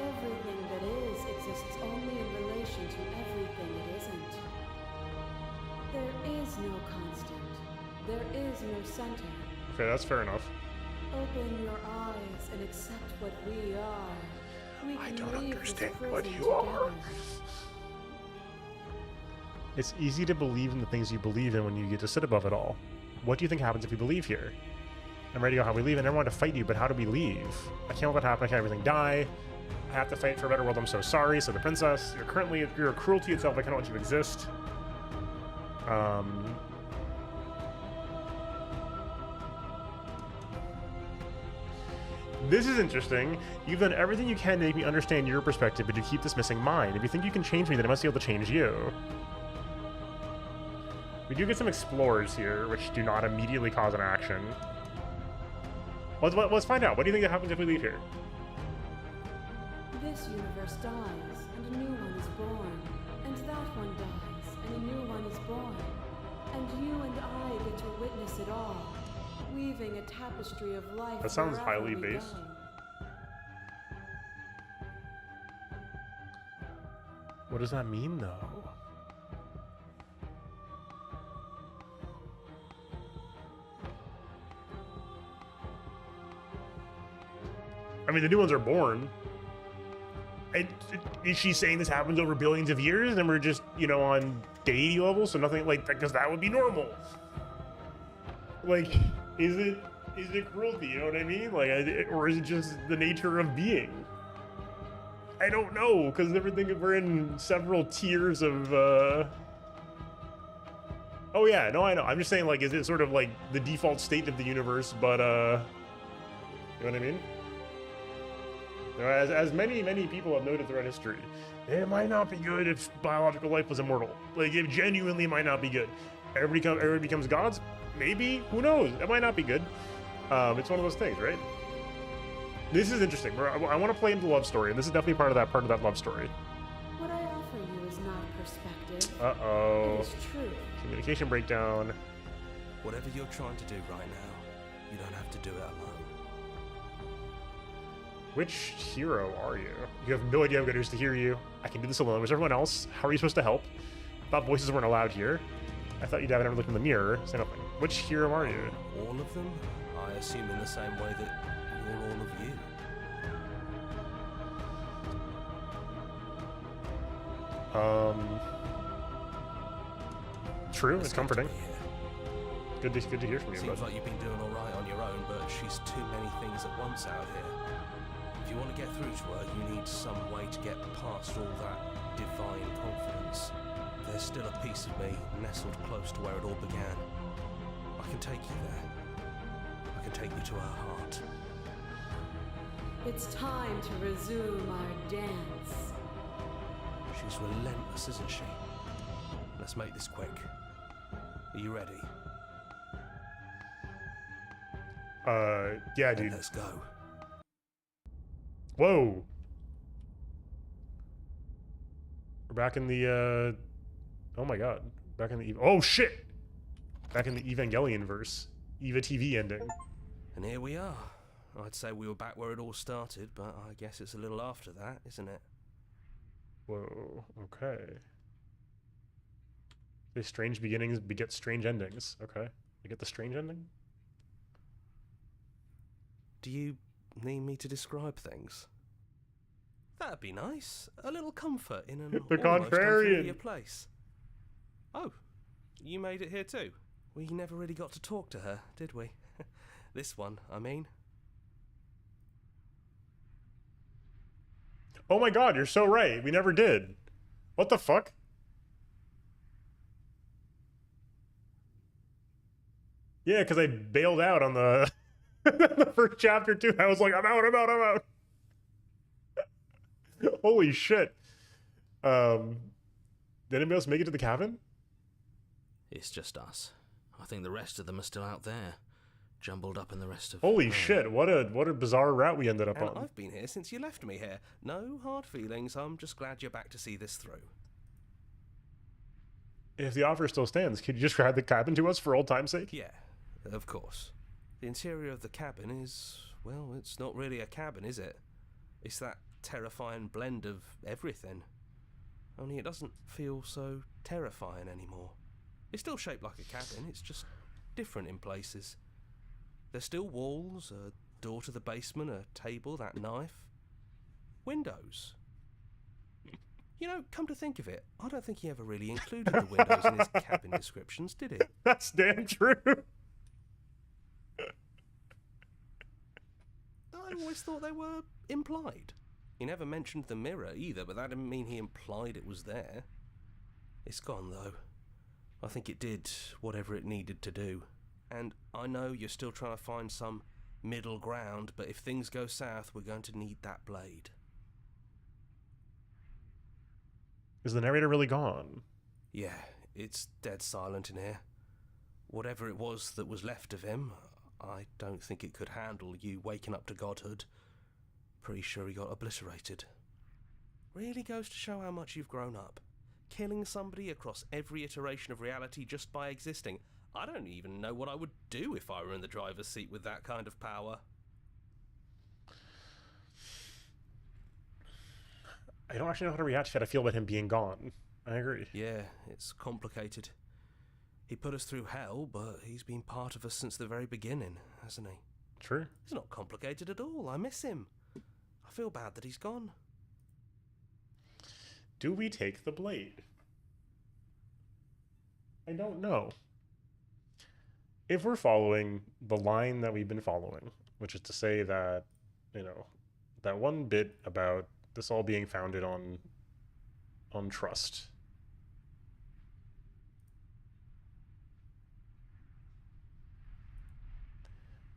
Everything that is exists only in relation to everything it isn't. There is no constant. There is no center. Okay, that's fair enough. Open your eyes and accept what we are. We I can don't leave understand this what prison you are. together. It's easy to believe in the things you believe in when you get to sit above it all. What do you think happens if we believe here? I'm ready to go how we leave, and everyone to fight you, but how do we leave? I can't let that happen, I can't have everything die. I have to fight for a better world, I'm so sorry, said the princess. You're a cruelty itself, I cannot let you exist. This is interesting. You've done everything you can to make me understand your perspective, but you keep dismissing mine. If you think you can change me, then I must be able to change you. We do get some explorers here, which do not immediately cause an action. Let's find out. What do you think happens if we leave here? This universe dies, and a new one is born. And that one dies, and a new one is born. And you and I get to witness it all, weaving a tapestry of life. That sounds wherever highly we based. go. What does that mean, though? I mean, the new ones are born. Is she saying this happens over billions of years and we're just, you know, on deity level, so nothing like that, because that would be normal? Like, is it cruelty, you know what I mean? Like, or is it just the nature of being? I don't know, because everything, we're in several tiers of, Oh yeah, no, I know. I'm just saying, like, is it sort of like the default state of the universe, but, you know what I mean? You know, as many people have noted throughout history, it might not be good if biological life was immortal. Like, it genuinely might not be good. Everybody becomes gods? Maybe? Who knows? It might not be good. It's one of those things, right? This is interesting. I want to play into the love story, and this is definitely part of that love story. What I offer you is not perspective. Uh-oh. It is truth. Communication breakdown. Whatever you're trying to do right now, you don't have to do it alone. Which hero are you? You have no idea I'm going to use to hear you. I can do this alone. Was everyone else? How are you supposed to help? I thought voices weren't allowed here. I thought you'd have never looked in the mirror. Say nothing. Which hero are you? All of them? I assume in the same way that you're all of you. True. It's good to comforting. be here. Good to hear from you, Seems bud. like you've been doing all right on your own, but she's too many things at once out here. If you want to get through to her, you need some way to get past all that divine confidence. There's still a piece of me nestled close to where it all began. I can take you there. I I can take you to her heart. It's time to resume our dance. She's relentless, isn't she? Let's make this quick. Are you ready? Yeah, Then dude. let's go. Whoa. We're back in the, oh my god. Back in the, oh shit! Back in the Evangelion verse. Eva TV ending. And here we are. I'd say we were back where it all started, but I guess it's a little after that, isn't it? Whoa, okay. These strange beginnings beget strange endings. Okay. We get the strange ending? Do you need me to describe things? That'd be nice. A little comfort in an The almost contrarian. unfamiliar place. Oh, you made it here too. We never really got to talk to her, did we? This one, I mean. Oh my god, you're so right. We never did. What the fuck? Yeah, because I bailed out on the the first chapter too. I was like, I'm out. Holy shit. Did anybody else make it to the cabin? It's just us. I think the rest of them are still out there, jumbled up in the rest of... Holy shit, what a bizarre route we ended up And on. I've been here since you left me here. No hard feelings, I'm just glad you're back to see this through. If the offer still stands, could you just grab the cabin to us for old time's sake? Yeah, of course. The interior of the cabin is, well, it's not really a cabin, is it? It's that terrifying blend of everything. Only it doesn't feel so terrifying anymore. It's still shaped like a cabin, it's just different in places. There's still walls, a door to the basement, a table, that knife. Windows. You know, come to think of it, I don't think he ever really included the windows in his cabin descriptions, did he? That's damn true. I always thought they were implied. He never mentioned the mirror either, but that didn't mean he implied it was there. It's gone, though. I think it did whatever it needed to do. And I know you're still trying to find some middle ground, but if things go south, we're going to need that blade. Is the narrator really gone? Yeah, it's dead silent in here. Whatever it was that was left of him, I don't think it could handle you waking up to godhood. Pretty sure he got obliterated. Really goes to show how much you've grown up. Killing somebody across every iteration of reality just by existing. I don't even know what I would do if I were in the driver's seat with that kind of power. I don't actually know how to react to how I feel about him being gone. I agree. Yeah, it's complicated. He put us through hell, but he's been part of us since the very beginning, hasn't he? True. It's not complicated at all. I miss him. I feel bad that he's gone. Do we take the blade? I don't know. If we're following the line that we've been following, which is to say that, you know, that one bit about this all being founded on trust.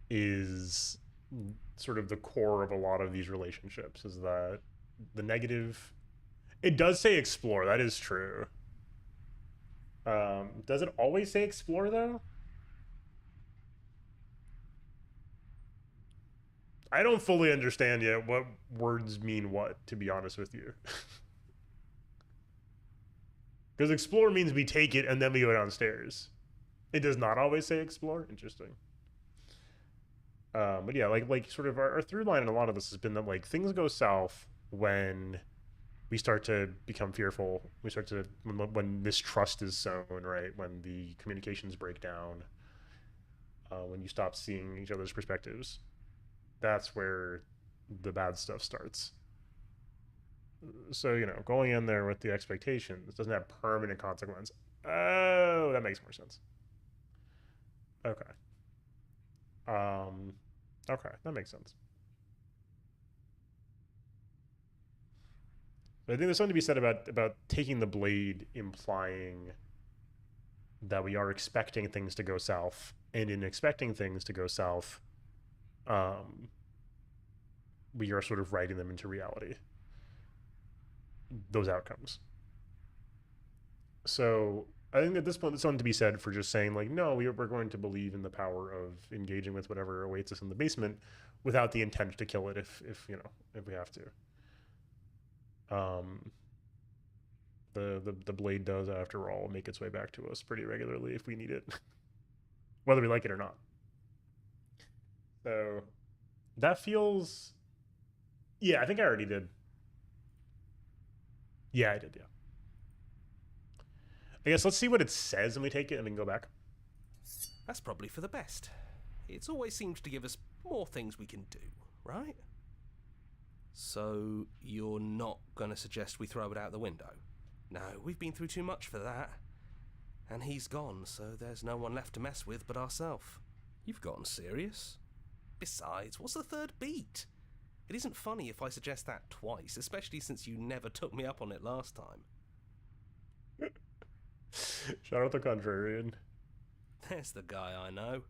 Is sort of the core of a lot of these relationships, is that the negative... It does say explore, that is true. Does it always say explore, though? I don't fully understand yet what words mean what, to be honest with you. Because explore means we take it and then we go downstairs. It does not always say explore. Interesting. But yeah, like sort of our through line in a lot of this has been that like things go south when we start to become fearful. We start to, when mistrust is sown, right? When the communications break down, when you stop seeing each other's perspectives, that's where the bad stuff starts. So, you know, going in there with the expectations doesn't have permanent consequence. Oh, that makes more sense. Okay. Okay, that makes sense. But I think there's something to be said about taking the blade, implying that we are expecting things to go south, and in expecting things to go south, we are sort of writing them into reality, those outcomes. So I think at this point, there's something to be said for just saying, like, no, we're going to believe in the power of engaging with whatever awaits us in the basement without the intent to kill it if we have to. The blade does, after all, make its way back to us pretty regularly if we need it, whether we like it or not. So that feels... Yeah, I think I already did. Yeah, I did, yeah. I guess let's see what it says and we take it and we can go back. That's probably for the best. It's always seems to give us more things we can do, right? So, you're not going to suggest we throw it out the window? No, we've been through too much for that. And he's gone, so there's no one left to mess with but ourselves. You've gotten serious. Besides, what's the third beat? It isn't funny if I suggest that twice, especially since you never took me up on it last time. Shout out the contrarian. There's the guy I know.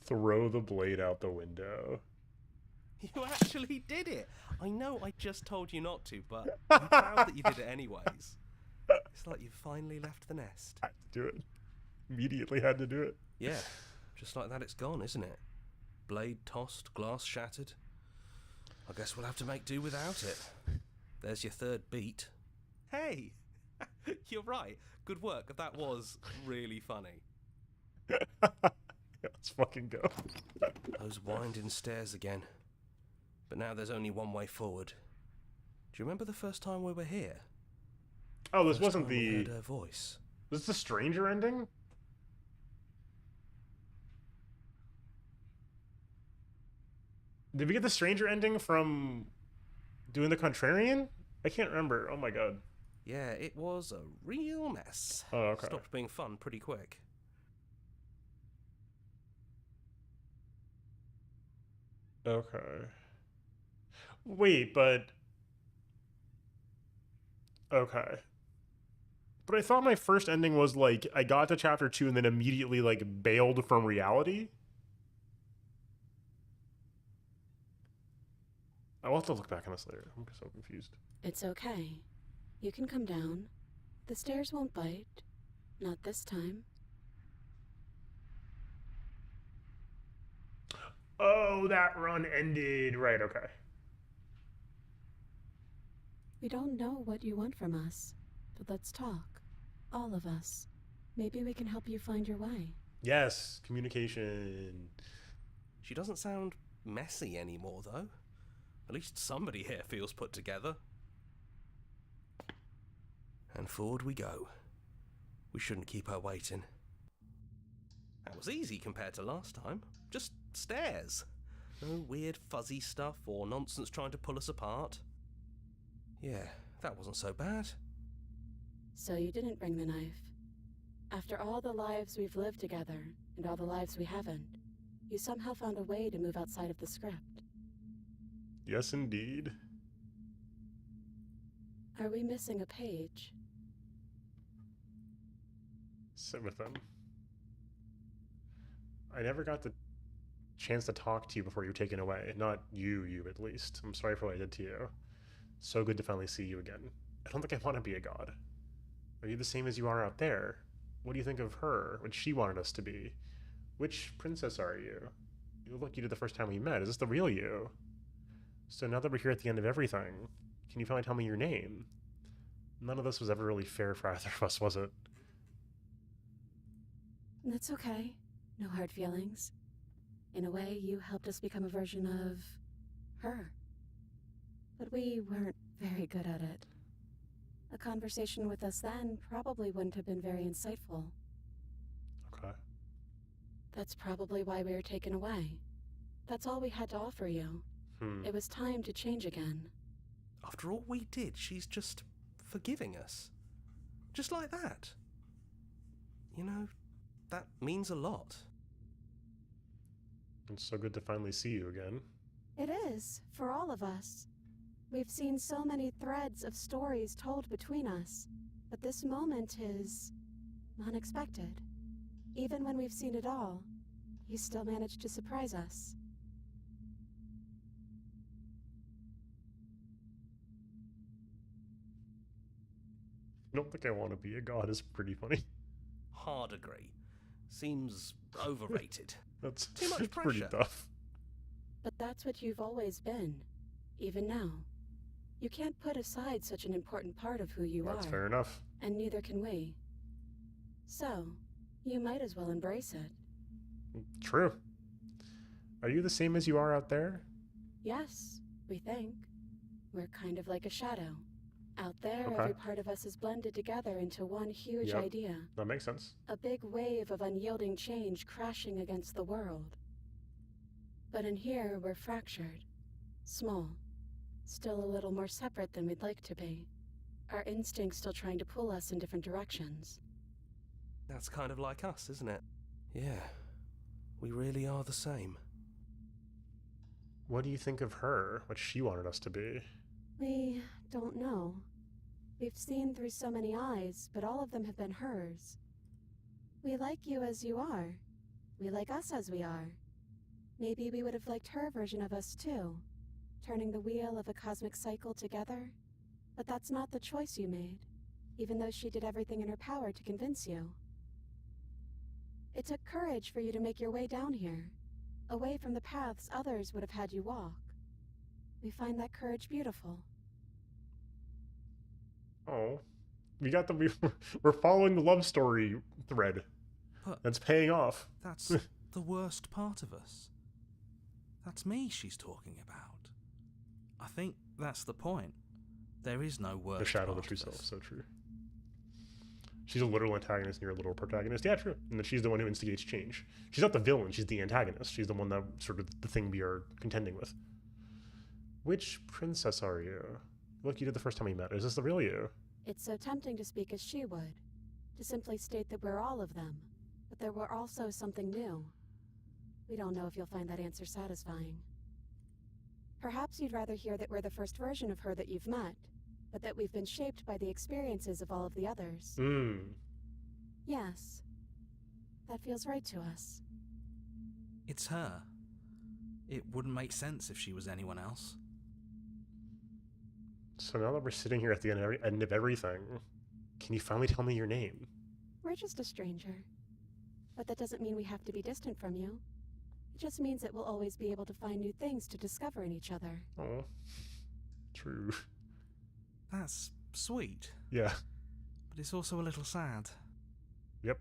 Throw the blade out the window. You actually did it! I know I just told you not to, but I'm proud that you did it anyways. It's like you finally left the nest. I had to do it. Immediately had to do it. Yeah, just like that it's gone, isn't it? Blade tossed, glass shattered. I guess we'll have to make do without it. There's your third beat. Hey! You're right. Good work. That was really funny. Let's fucking go. Those winding stairs again. But now there's only one way forward. Do you remember the first time we were here? Oh, this First wasn't time we the... heard her voice. Was this the stranger ending? Did we get the stranger ending from doing the contrarian? I can't remember. Oh my god. Yeah, it was a real mess. Oh, okay. Stopped being fun pretty quick. Okay. Wait, but... Okay. But I thought my first ending was, like, I got to chapter 2 and then immediately, like, bailed from reality? I'll have to look back on this later. I'm so confused. It's okay. You can come down. The stairs won't bite. Not this time. Oh, that run ended. Right, okay. We don't know what you want from us, but let's talk. All of us. Maybe we can help you find your way. Yes, communication. She doesn't sound messy anymore, though. At least somebody here feels put together. And forward we go. We shouldn't keep her waiting. That was easy compared to last time. Just stairs. No weird fuzzy stuff or nonsense trying to pull us apart. Yeah, that wasn't so bad. So you didn't bring the knife. After all the lives we've lived together, and all the lives we haven't, you somehow found a way to move outside of the script. Yes, indeed. Are we missing a page? Sit with them. I never got the chance to talk to you before you were taken away. Not you at least. I'm sorry for what I did to you. So good to finally see you again. I don't think I want to be a god. Are you the same as you are out there? What do you think of her? What she wanted us to be? Which princess are you? You look like you did the first time we met. Is this the real you? So now that we're here at the end of everything, can you finally tell me your name? None of this was ever really fair for either of us, was it? That's okay. No hard feelings. In a way, you helped us become a version of her. But we weren't very good at it. A conversation with us then probably wouldn't have been very insightful. Okay. That's probably why we were taken away. That's all we had to offer you. It was time to change again. After all we did, she's just forgiving us. Just like that. You know, that means a lot. It's so good to finally see you again. It is, for all of us. We've seen so many threads of stories told between us, but this moment is unexpected. Even when we've seen it all, you still managed to surprise us. I don't think I want to be a god is pretty funny. Hard agree. Seems overrated. That's Too much pretty pressure. tough. But that's what you've always been, even now. You can't put aside such an important part of who you That's are, fair enough. and neither can we. So, you might as well embrace it. True. Are you the same as you are out there? Yes, we think. We're kind of like a shadow. Out there, Okay. every part of us is blended together into one huge Yep. idea. That makes sense. A big wave of unyielding change crashing against the world. But in here, we're fractured. Small. Still a little more separate than we'd like to be. Our instincts still trying to pull us in different directions. That's kind of like us, isn't it? Yeah. We really are the same. What do you think of her? What she wanted us to be? We don't know. We've seen through so many eyes, but all of them have been hers. We like you as you are. We like us as we are. Maybe we would have liked her version of us too, turning the wheel of a cosmic cycle together. But that's not the choice you made, even though she did everything in her power to convince you. It took courage for you to make your way down here, away from the paths others would have had you walk. We find that courage beautiful. Oh, we got the we're following the love story thread. But That's paying off. that's the worst part of us. That's me she's talking about. I think that's the point. There is no worst The shadow of the part true of self. us. So true. She's a literal antagonist and you're a literal protagonist. Yeah, true. And that she's the one who instigates change. She's not the villain. She's the antagonist. She's the one that sort of the thing we are contending with. Which princess are you? Look, you did the first time we met. Is this the real you? It's so tempting to speak as she would, to simply state that we're all of them, but that we're also something new. We don't know if you'll find that answer satisfying. Perhaps you'd rather hear that we're the first version of her that you've met, but that we've been shaped by the experiences of all of the others. Hmm. Yes. That feels right to us. It's her. It wouldn't make sense if she was anyone else. So now that we're sitting here at the end of everything, can you finally tell me your name? We're just a stranger. But that doesn't mean we have to be distant from you. It just means that we'll always be able to find new things to discover in each other. Oh, true. That's sweet, Yeah. but it's also a little sad. Yep.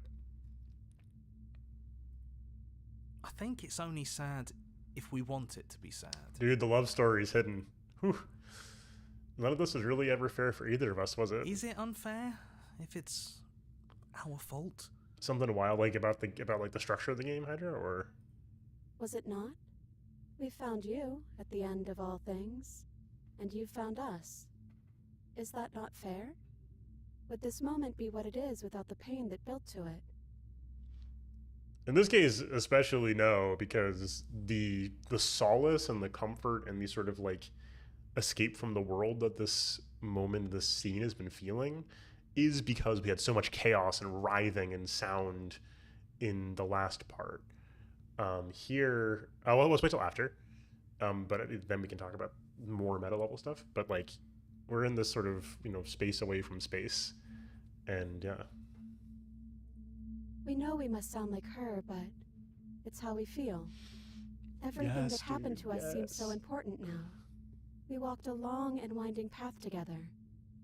I think it's only sad if we want it to be sad. Dude, the love story's hidden. Whew. None of this was really ever fair for either of us, was it? Is it unfair if it's our fault? Something wild like about the structure of the game, Hydra, or Was it not? We found you at the end of all things, and you found us. Is that not fair? Would this moment be what it is without the pain that built to it? in this case especially no, because the solace and the comfort and the sort of like escape from the world that this moment, this scene has been feeling is because we had so much chaos and writhing and sound in the last part. Here, well, let's wait till after. But then we can talk about more meta level stuff. But like, we're in this sort of space away from space, and yeah, We know we must sound like her, but it's how we feel. Everything Yes, that happened dude, to us seems so yes. important now. We walked a long and winding path together,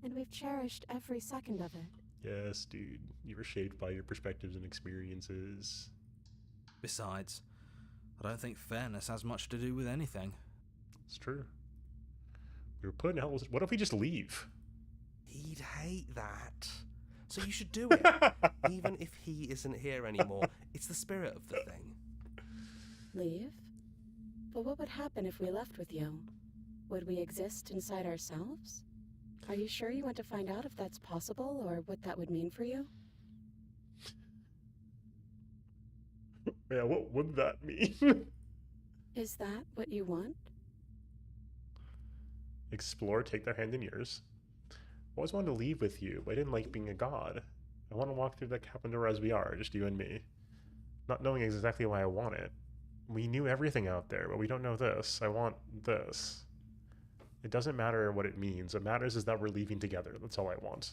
and we've cherished every second of it. yes, dude, you were shaped by your perspectives and experiences. Besides, I don't think fairness has much to do with anything. It's true. We were put in hell. What if we just leave? He'd hate that. So you should do it. Even if he isn't here anymore, it's the spirit of the thing. Leave? But what would happen if we left with you? Would we exist inside ourselves? Are you sure you want to find out if that's possible, or what that would mean for you? Yeah, what would that mean? Is that what you want? Explore, take their hand in yours. Always wanted to leave with you, but I didn't like being a god. I want to walk through that cabin door as we are, just you and me. not knowing exactly why I want it. We knew everything out there, but we don't know this. I want this. It doesn't matter what it means. What matters is that we're leaving together. That's all I want.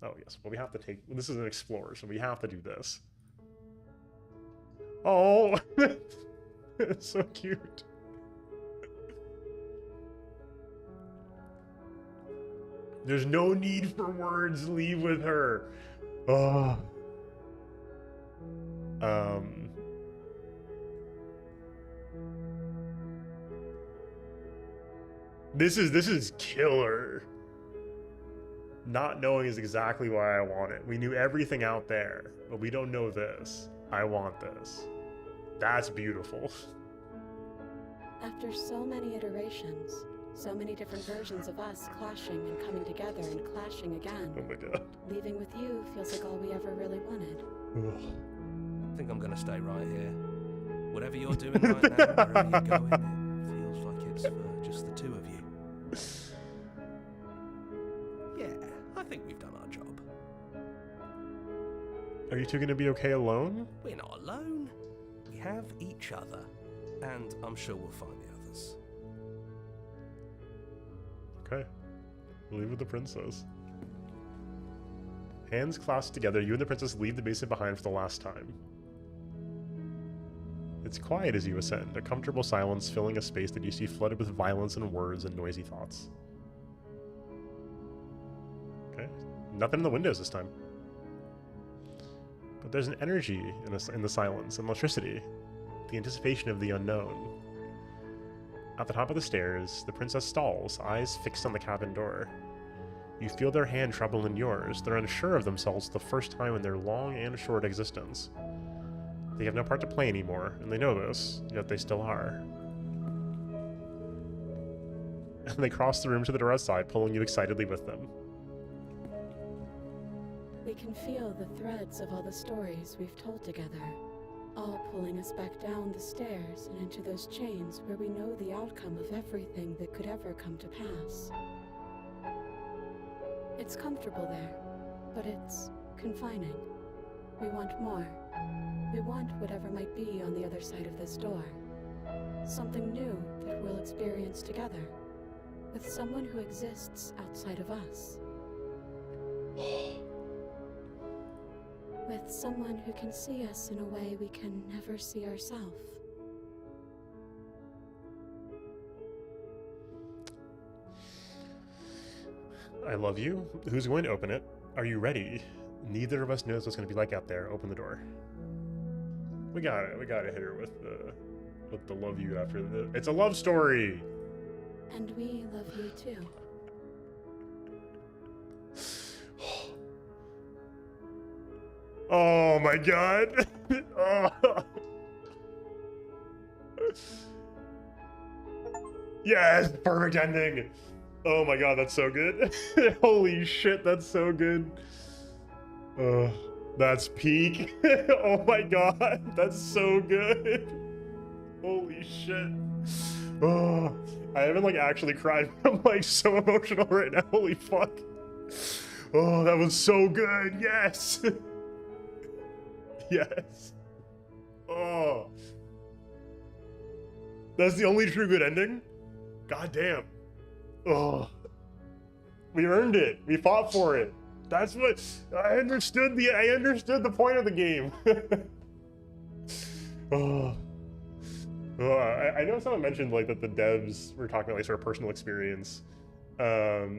Oh, yes. Well, we have to take... This is an explorer, so we have to do this. Oh! It's so cute. There's no need for words. Leave with her. Oh. This is killer. Not knowing is exactly why I want it. We knew everything out there, but we don't know this. I want this. That's beautiful. After so many iterations, so many different versions of us clashing and coming together and clashing again. Oh my god. Leaving with you feels like all we ever really wanted. Ugh. I think I'm gonna stay right here. Whatever you're doing right now, wherever you're going, it feels like it's for just the two of you. Yeah, I think we've done our job. Are you two going to be okay alone? We're not alone. We have each other. And I'm sure we'll find the others. Okay. We'll leave with the princess. Hands clasped together, you and the princess leave the basement behind for the last time. It's quiet as you ascend, a comfortable silence filling a space that you see flooded with violence and words and noisy thoughts. Okay. Nothing in the windows this time. But there's an energy in the silence, an electricity, the anticipation of the unknown. At the top of the stairs, the princess stalls, eyes fixed on the cabin door. You feel their hand trouble in yours. They're unsure of themselves for the first time in their long and short existence. They have no part to play anymore, and they know this, yet they still are. And they cross the room to the door outside, pulling you excitedly with them. We can feel the threads of all the stories we've told together, all pulling us back down the stairs and into those chains where we know the outcome of everything that could ever come to pass. It's comfortable there, but it's confining. We want more. We want whatever might be on the other side of this door. Something new that we'll experience together, with someone who exists outside of us. With someone who can see us in a way we can never see ourselves. I love you. Who's going to open it? Are you ready? Neither of us knows what's going to be like out there. Open the door. We got it. We got to hit her with the love you after the... It's a love story! And we love you too. Oh my god! Oh. Yes! Perfect ending! Oh my god, that's so good. Holy shit, that's so good. That's peak. Oh my god, that's so good. Holy shit. Oh, I haven't like actually cried. I'm like so emotional right now. Holy fuck. Oh, that was so good. Yes. Yes. Oh. That's the only true good ending? God damn. Oh. We earned it. We fought for it. That's what I understood the point of the game. Oh. Oh, I know someone mentioned like that the devs were talking about like sort of personal experience. Oh.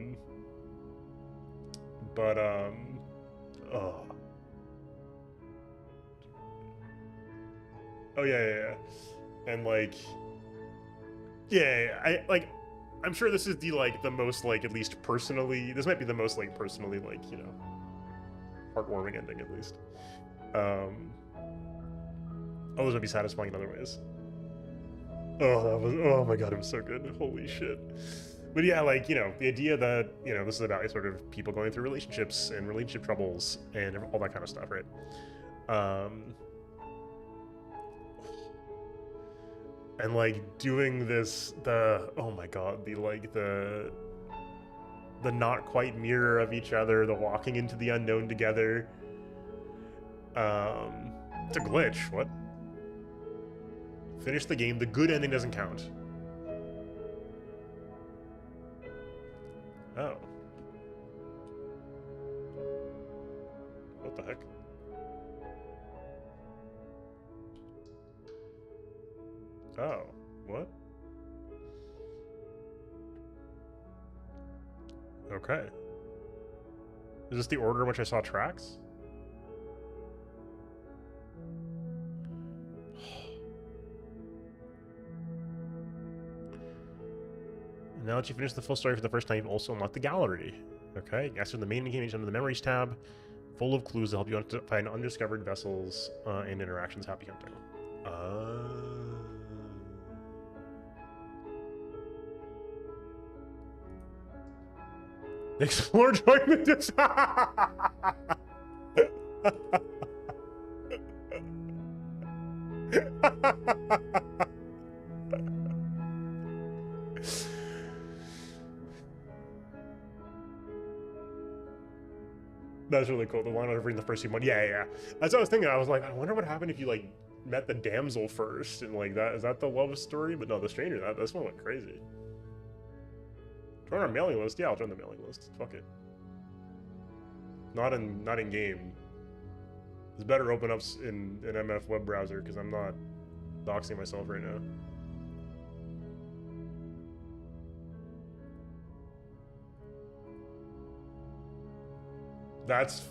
Oh yeah. And like yeah, I'm sure this is the most like at least personally, this might be the most like personally like, you know, heartwarming ending at least. Those would be satisfying in other ways. Oh my god, it was so good. Holy shit. But yeah, like, you know, the idea that, you know, this is about sort of people going through relationships and relationship troubles and all that kind of stuff, right? And like doing this, oh my god, the not quite mirror of each other, the walking into the unknown together. It's a glitch, what? Finish the game. The good ending doesn't count. Oh. What the heck? Oh, what? Okay. Is this the order in which I saw tracks? Now that you finish the full story for the first time, you've also unlocked the gallery. Okay, access the main game under the memories tab, full of clues to help you find undiscovered vessels and interactions. Happy hunting. Explore join the That's really cool. The one over in the first one. Yeah. That's what I was thinking. I was like, I wonder what happened if you like met the damsel first and like that. Is that the love story? But no, the stranger. This one went crazy. Join our mailing list. Yeah, I'll join the mailing list. Fuck it. Not in game. It's better open up in an MF web browser because I'm not doxing myself right now. That's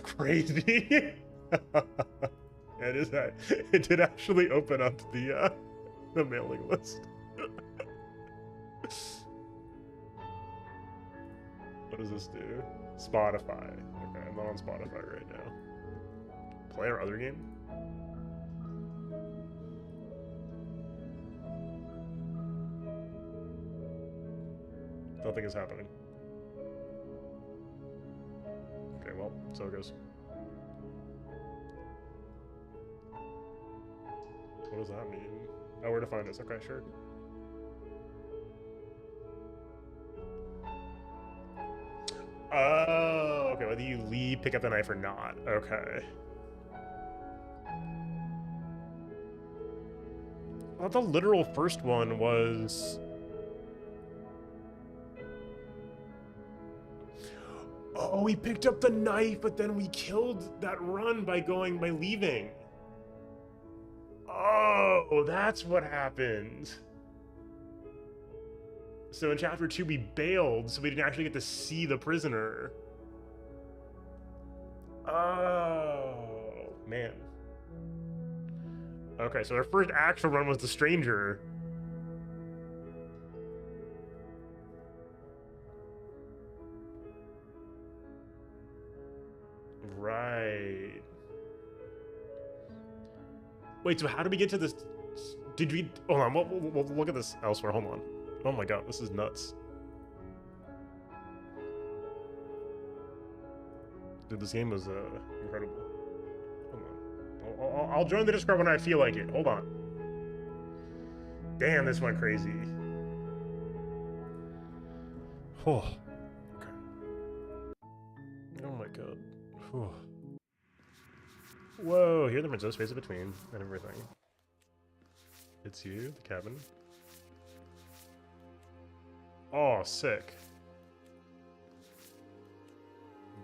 crazy. It is that. It did actually open up the mailing list. What does this do? Spotify. Okay, I'm not on Spotify right now. Play our other game? Nothing is happening. Okay, well, so it goes. What does that mean? Oh, where to find us? Okay, sure. Oh, okay, whether you leave, pick up the knife or not. Okay. I thought the literal first one was... Oh, we picked up the knife, but then we killed that run by leaving. Oh, that's what happened. So in chapter 2 we bailed, so we didn't actually get to see the prisoner. Oh, man. Okay, so our first actual run was the stranger. Right. Wait, so how did we get to this? Did we... Hold on, we'll look at this elsewhere. Hold on. Oh my god, this is nuts. Dude, this game was incredible. Hold on. I'll join the Discord when I feel like it. Hold on. Damn, this went crazy. Oh. Okay. Oh my god. Whew. Whoa, here there's no space in between and everything. It's you, the cabin. Oh, sick.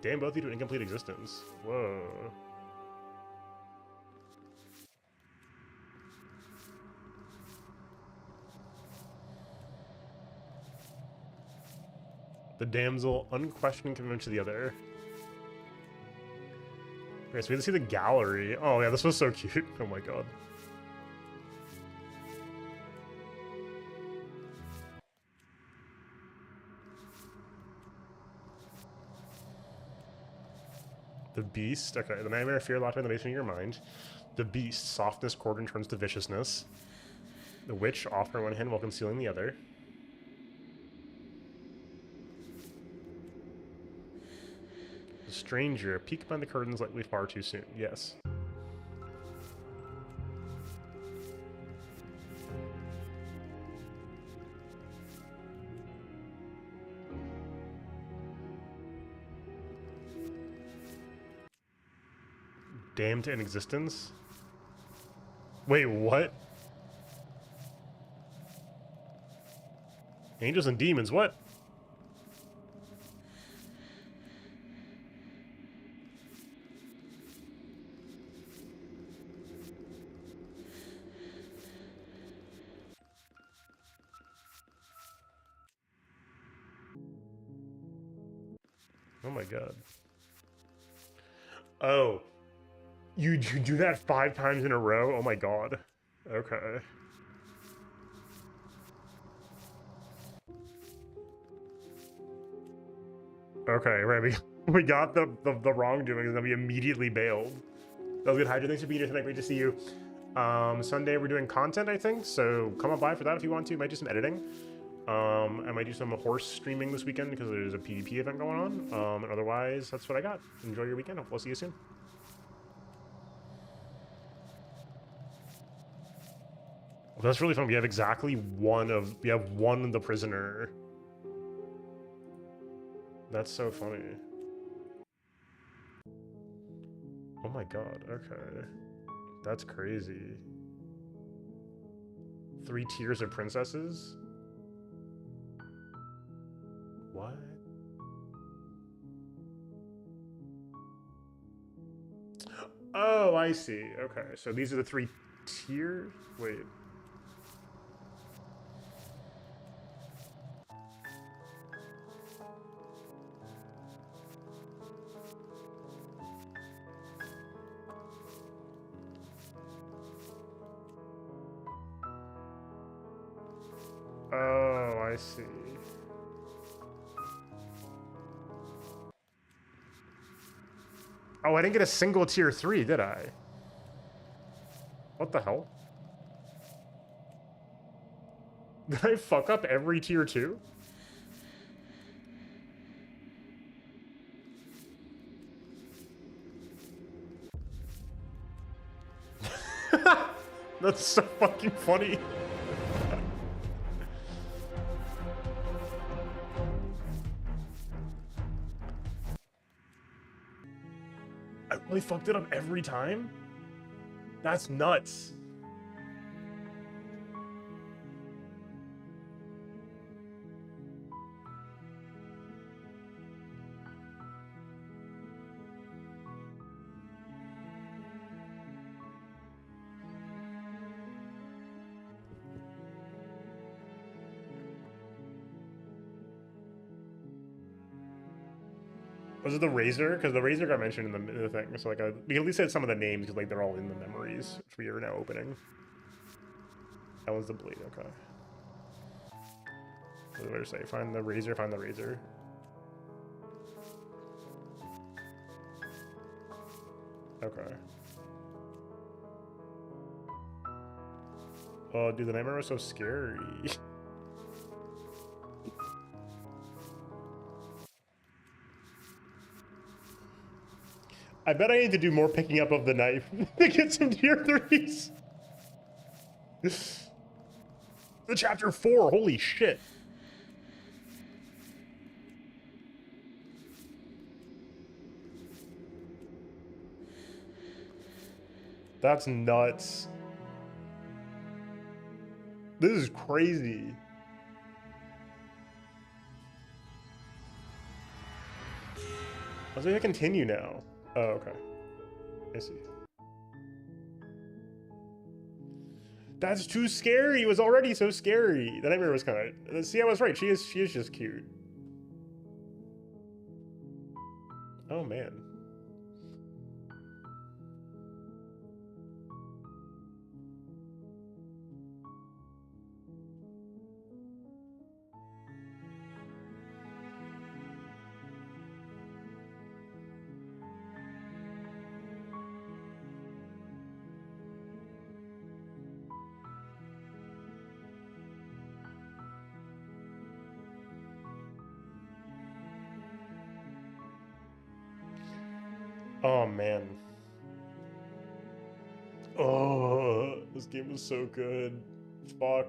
Damn, both of you to incomplete existence. Whoa. The damsel unquestioning commitment to the other. Okay, so we have to see the gallery. Oh yeah, this was so cute. Oh my god. The beast. Okay, the nightmare of fear locked in the basement of your mind. The beast. Softness Corden turns to viciousness. The witch, off on one hand while concealing the other. The stranger. Peek behind the curtains likely far too soon. Yes. Damned in existence? Wait, what? Angels and demons, what? Oh my god. Oh. You do that 5 times in a row? Oh my god. Okay. Okay, right. We got the wrongdoings and then we immediately bailed. That was good, Hydra. Thanks for being here tonight. Great to see you. Sunday we're doing content, I think, so come on by for that if you want to. Might do some editing. I might do some horse streaming this weekend because there's a PvP event going on. And otherwise, that's what I got. Enjoy your weekend. We'll see you soon. Well, that's really fun. We have exactly one of the prisoner. That's so funny. Oh my god, okay. That's crazy. 3 tiers of princesses? What? Oh, I see. Okay, so these are the 3 tiers? Wait. Oh, I see. Oh, I didn't get a single tier 3, did I? What the hell? Did I fuck up every tier 2? That's so fucking funny. I really fucked it up every time? That's nuts. Was it the Razor? Because the Razor got mentioned in the thing. So like, we at least had some of the names because like they're all in the memories, which we are now opening. That was the Blade. Okay. What did I say? Find the Razor. Find the Razor. Okay. Oh, dude, the nightmare was so scary. I bet I need to do more picking up of the knife to get some tier 3s. The chapter 4, holy shit. That's nuts. This is crazy. I was gonna continue now. Oh, okay. I see. That's too scary. It was already so scary. The nightmare was kind of. See, I was right. She is just cute. Oh man. Oh man. Oh, this game was so good. Fuck.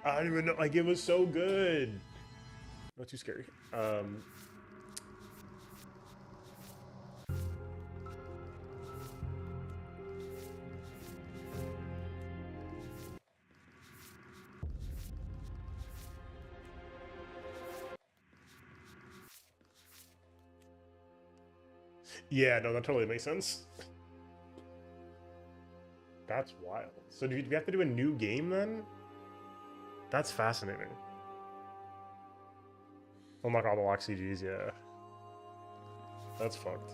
I don't even know. Like, it was so good. Not too scary. Yeah, no, that totally makes sense. That's wild. So do we have to do a new game then? That's fascinating. Unlock all the lock CGs, yeah. That's fucked.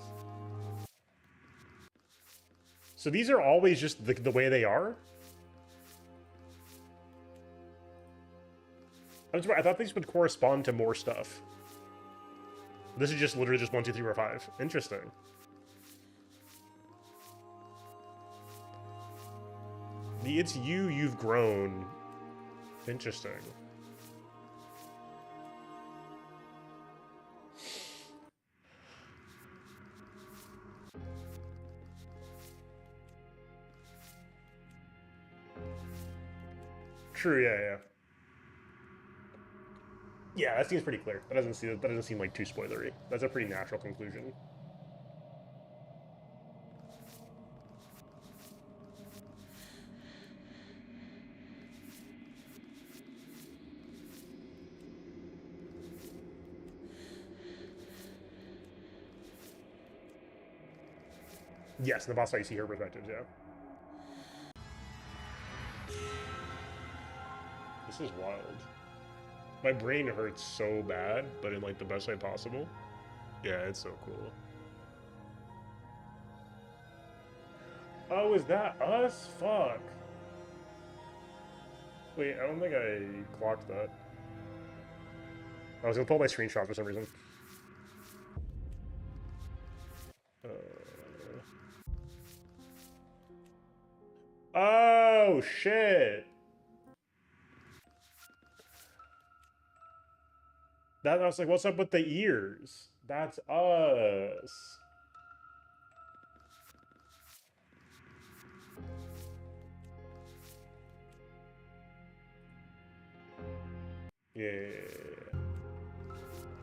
So these are always just the way they are? I thought these would correspond to more stuff. This is just literally just 1, 2, 3, 4, 5. Interesting. The it's you, you've grown. Interesting. True, yeah. Yeah, that seems pretty clear. That doesn't seem like too spoilery. That's a pretty natural conclusion. Yes, in the boss fight you see her perspectives, yeah. This is wild. My brain hurts so bad, but in like the best way possible. Yeah, it's so cool. Oh, is that us? Fuck. Wait, I don't think I clocked that. I was gonna pull my screenshot for some reason. Oh, shit. I was like, what's up with the ears? That's us. Yeah.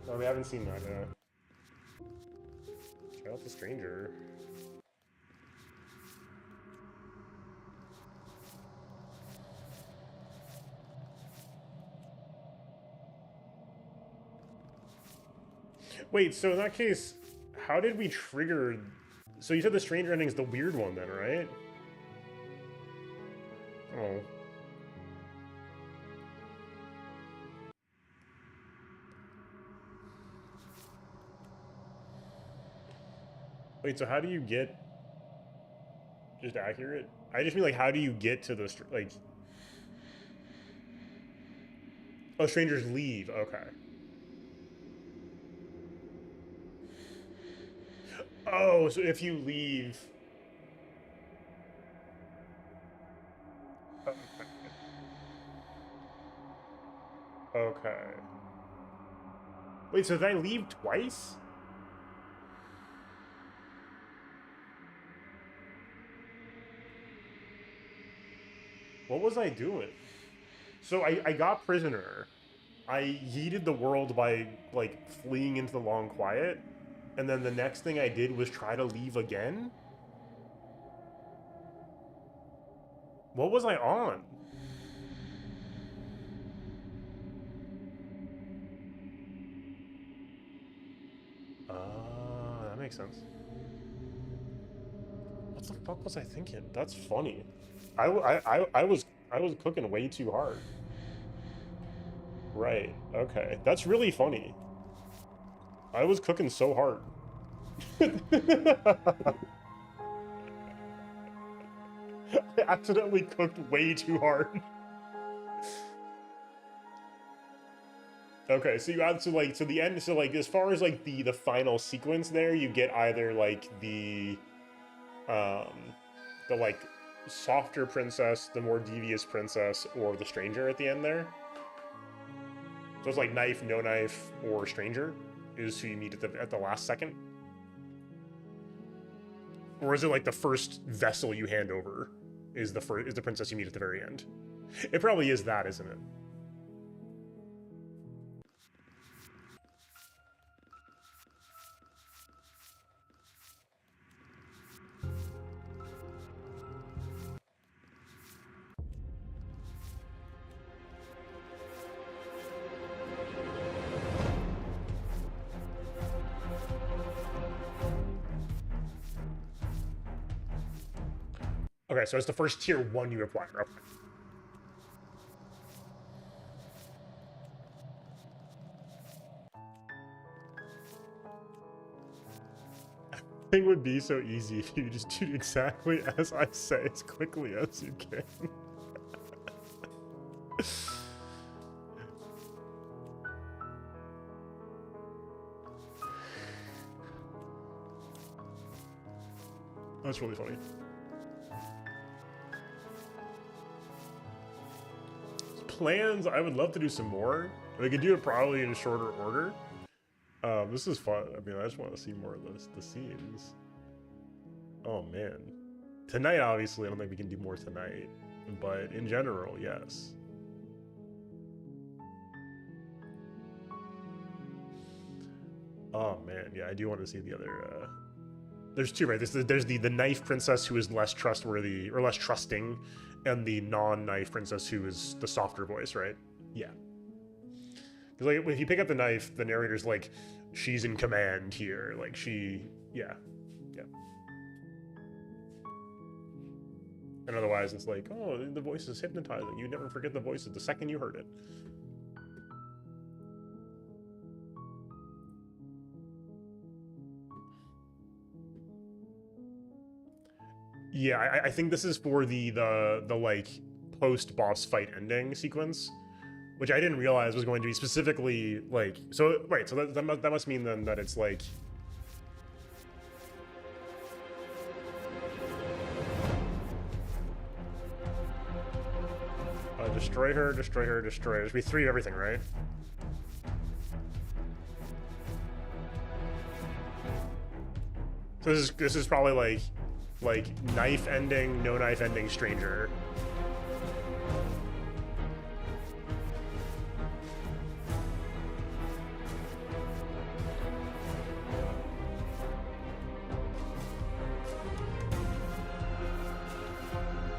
No, we haven't seen that yet. Check out the stranger. Wait, so in that case, how did we trigger... So you said the stranger ending is the weird one then, right? Oh. Wait, so how do you get... Just accurate? I just mean, like, how do you get to the... Like... Oh, strangers leave. Okay. Oh, so if you leave... Okay. Wait, so did I leave twice? What was I doing? So I got prisoner. I yeeted the world by, like, fleeing into the long quiet. And then the next thing I did was try to leave again? What was I on? That makes sense. What the fuck was I thinking? That's funny. I was cooking way too hard. Right. Okay. That's really funny. I was cooking so hard. I accidentally cooked way too hard. Okay, so you add to like the end. So like as far as like the final sequence there, you get either like the like softer princess, the more devious princess, or the stranger at the end there. So it's like knife, no knife, or stranger is who you meet at the last second. Or is it like the first vessel you hand over is the princess you meet at the very end? It probably is that, isn't it? Okay, so it's the first tier 1 you acquire. Okay. Thing would be so easy if you just do exactly as I say as quickly as you can. That's really funny. Plans, I would love to do some more. We could do it probably in a shorter order. This is fun. I mean, I just want to see more of the scenes. Oh man. Tonight, obviously, I don't think we can do more tonight. But in general, yes. Oh man, yeah, I do want to see the other, there's two, right? There's the knife princess who is less trustworthy, or less trusting, and the non-knife princess who is the softer voice, right? Yeah. Because, like, if you pick up the knife, the narrator's like, she's in command here. Like, yeah. Yeah. And otherwise, it's like, oh, the voice is hypnotizing. You never forget the voices the second you heard it. Yeah, I think this is for the like post-boss fight ending sequence, which I didn't realize was going to be specifically like, so right, so that must mean then that it's like, destroy her, destroy her, destroy her. There's be 3 of everything, right? So this is probably like knife ending, no knife ending, stranger.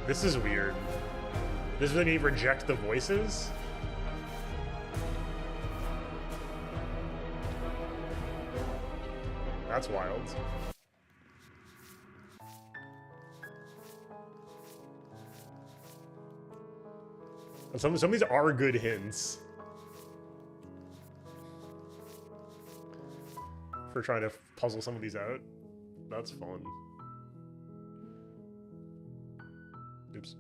This is weird. This is when you reject the voices? That's wild. And some of these are good hints for trying to puzzle some of these out. That's fun. Oops.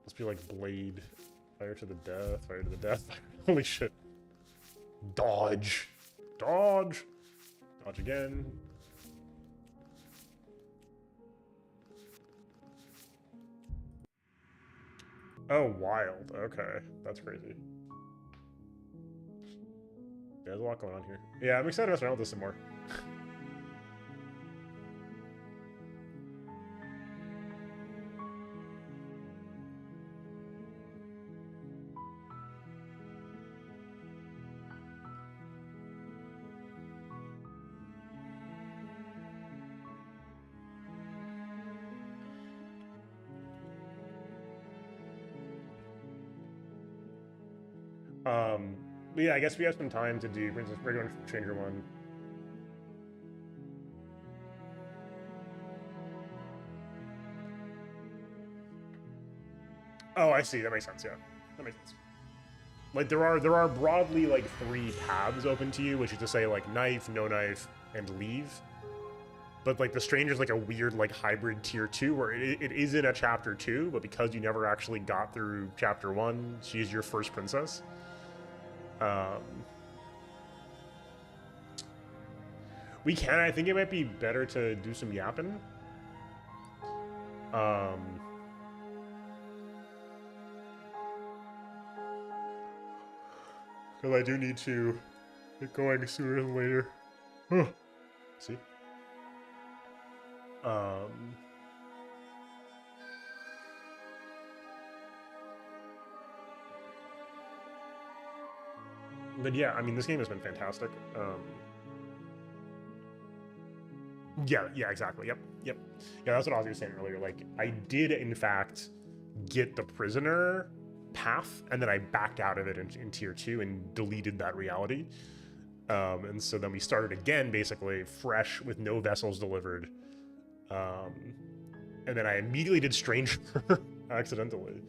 Must be like Blade. Fire to the death, fire to the death. Holy shit. Dodge. Dodge. Dodge again. Oh, wild. Okay. That's crazy. There's a lot going on here. Yeah, I'm excited to mess around with this some more. But yeah, I guess we have some time to do Princess Regular Stranger 1. Oh, I see. That makes sense. Yeah, that makes sense. Like there are broadly like 3 paths open to you, which is to say like knife, no knife, and leave. But like the Stranger's like a weird like hybrid tier 2 where it is in a chapter 2, but because you never actually got through chapter 1, she's your first princess. I think it might be better to do some yapping. Because I do need to get going sooner than later. See? But yeah, I mean, this game has been fantastic. Yeah, exactly. Yep. Yeah, that's what I was saying earlier. Like, I did, in fact, get the prisoner path, and then I backed out of it in tier 2 and deleted that reality. And so then we started again, basically fresh with no vessels delivered. And then I immediately did Stranger accidentally.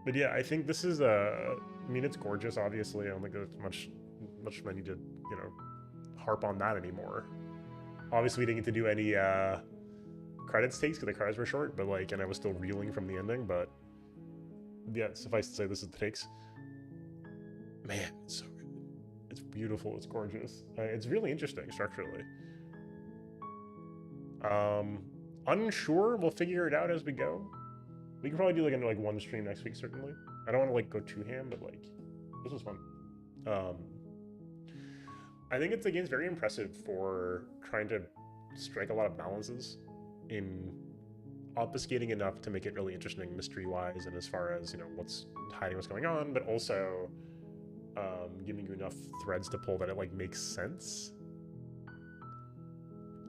But yeah, I think this is I mean, it's gorgeous, obviously. I don't think there's much I need to, you know, harp on that anymore. Obviously, we didn't get to do any credits takes because the credits were short, but like, and I was still reeling from the ending, but yeah, suffice to say, this is the takes. Man, it's so good. It's beautiful, it's gorgeous. It's really interesting structurally. Unsure, we'll figure it out as we go. We can probably do like one stream next week, certainly. I don't want to like go too ham, but like, this was fun. I think the game's very impressive for trying to strike a lot of balances in obfuscating enough to make it really interesting mystery-wise and as far as, you know, what's hiding what's going on, but also giving you enough threads to pull that it like makes sense.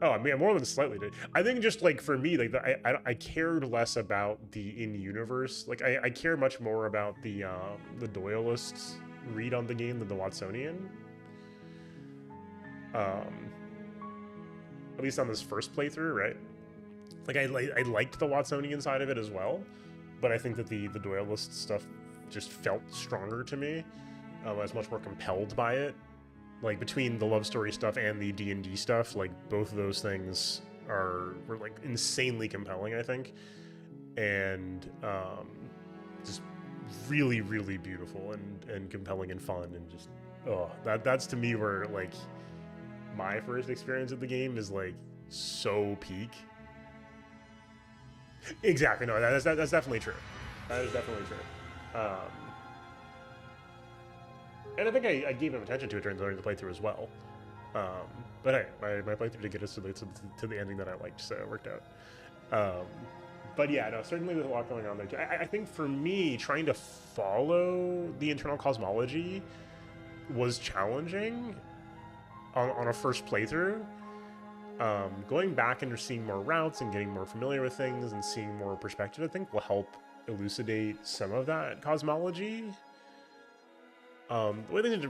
Oh, I mean, more than slightly did. I think just like for me, like I cared less about the in-universe. Like I care much more about the Doyleist read on the game than the Watsonian. At least on this first playthrough, right? Like I liked the Watsonian side of it as well, but I think that the Doyleist stuff just felt stronger to me. I was much more compelled by it. Like between the love story stuff and the D&D stuff, like both of those things were like insanely compelling, I think, and just really, really beautiful and compelling and fun, and just that's to me where like my first experience of the game is like so peak. Exactly, no, that's definitely true. That is definitely true. And I think I gave him attention to it during the playthrough as well. But hey, my playthrough did get us to the ending that I liked, so it worked out. But yeah, no, certainly there's a lot going on there too. I think for me, trying to follow the internal cosmology was challenging on a first playthrough. Going back and seeing more routes and getting more familiar with things and seeing more perspective, I think will help elucidate some of that cosmology. The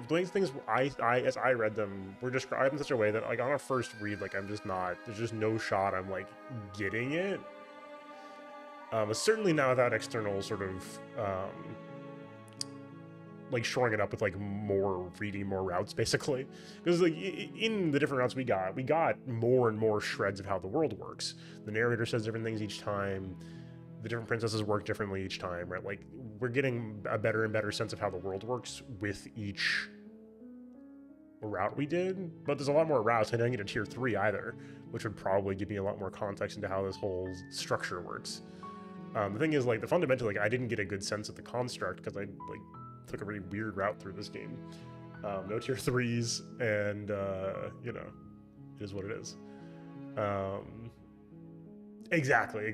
way things as I read them were described in such a way that like on a first read, like I'm just not, there's just no shot I'm like getting it. Certainly not without external sort of like shoring it up with like more reading more routes, basically, because like in the different routes we got more and more shreds of how the world works. The narrator says different things each time. The different princesses work differently each time, right? Like we're getting a better and better sense of how the world works with each route we did, but there's a lot more routes. I didn't get a tier 3 either, which would probably give me a lot more context into how this whole structure works. The thing is, like, the fundamental, like, I didn't get a good sense of the construct because I like took a really weird route through this game. No tier 3s, and you know, it is what it is. Exactly.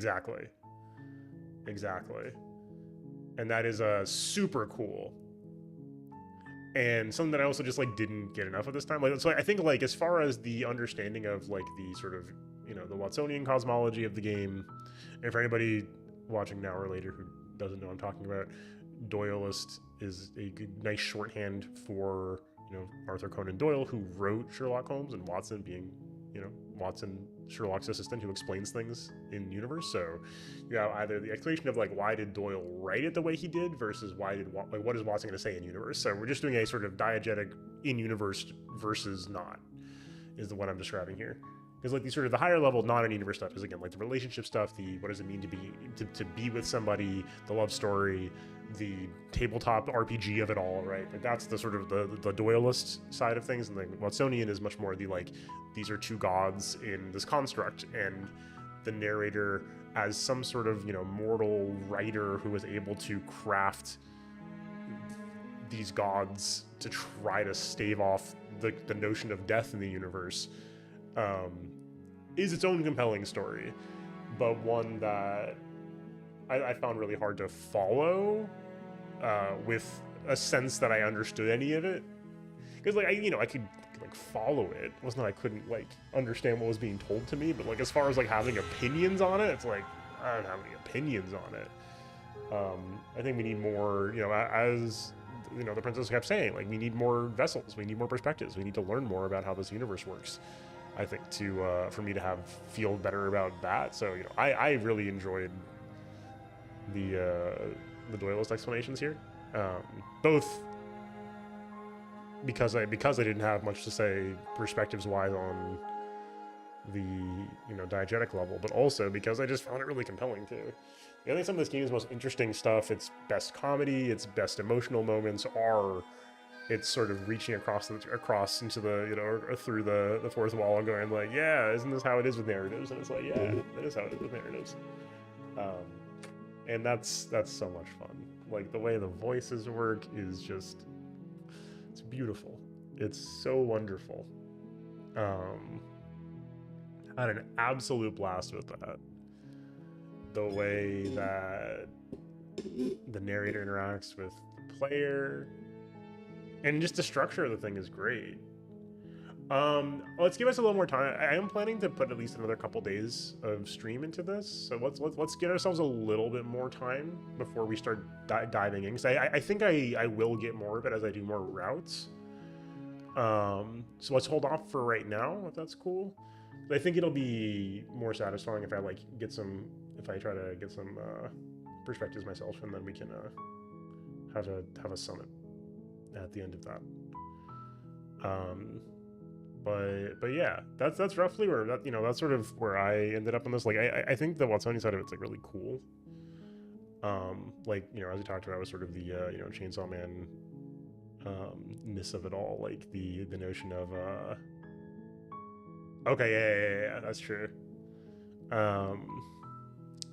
And that is super cool, and something that I also just like didn't get enough of this time. Like, so I think like as far as the understanding of like the sort of, you know, the Watsonian cosmology of the game, and for anybody watching now or later who doesn't know what I'm talking about, Doyleist is a good, nice shorthand for, you know, Arthur Conan Doyle, who wrote Sherlock Holmes, and Watson being, you know, Watson, Sherlock's assistant who explains things in universe. So you have either the explanation of like why did Doyle write it the way he did versus what is Watson going to say in universe. So we're just doing a sort of diegetic in universe versus not is the one I'm describing here. Because like the sort of the higher level non-in-universe stuff is again like the relationship stuff, the what does it mean to be with somebody, the love story, the tabletop RPG of it all, right? Like that's the sort of the Doyleist side of things, and the Watsonian is much more the like these are two gods in this construct, and the narrator as some sort of, you know, mortal writer who is able to craft these gods to try to stave off the notion of death in the universe. Is its own compelling story, but one that I found really hard to follow with a sense that I understood any of it. Because like I could like follow it. It wasn't that I couldn't like understand what was being told to me, but like as far as like having opinions on it, it's like I don't have any opinions on it. I think we need more, you know, as you know, the princess kept saying, like, we need more vessels, we need more perspectives, we need to learn more about how this universe works. I think to for me to feel better about that. So, you know, I really enjoyed the Duelist explanations here, both because I didn't have much to say perspectives wise on the, you know, diegetic level, but also because I just found it really compelling too. I think some of this game's most interesting stuff, its best comedy, its best emotional moments are it's sort of reaching across into the, you know, or through the fourth wall and going like, yeah, isn't this how it is with narratives? And it's like, yeah, that is how it is with narratives. And that's so much fun. Like, the way the voices work is just, it's beautiful. It's so wonderful. Had an absolute blast with that. The way that the narrator interacts with the player, and just the structure of the thing is great. Let's give us a little more time. I am planning to put at least another couple days of stream into this, so let's get ourselves a little bit more time before we start diving in. Because I think I will get more of it as I do more routes. So let's hold off for right now, if that's cool. But I think it'll be more satisfying if I try to get some perspectives myself, and then we can have a summit at the end of that. But yeah, that's roughly where that, you know, that's sort of where I ended up on this. Like, I think the Watsoni side of it's like really cool. Like, you know, as we talked about, was sort of the you know, Chainsaw Man ness of it all, like the notion of okay, yeah, that's true.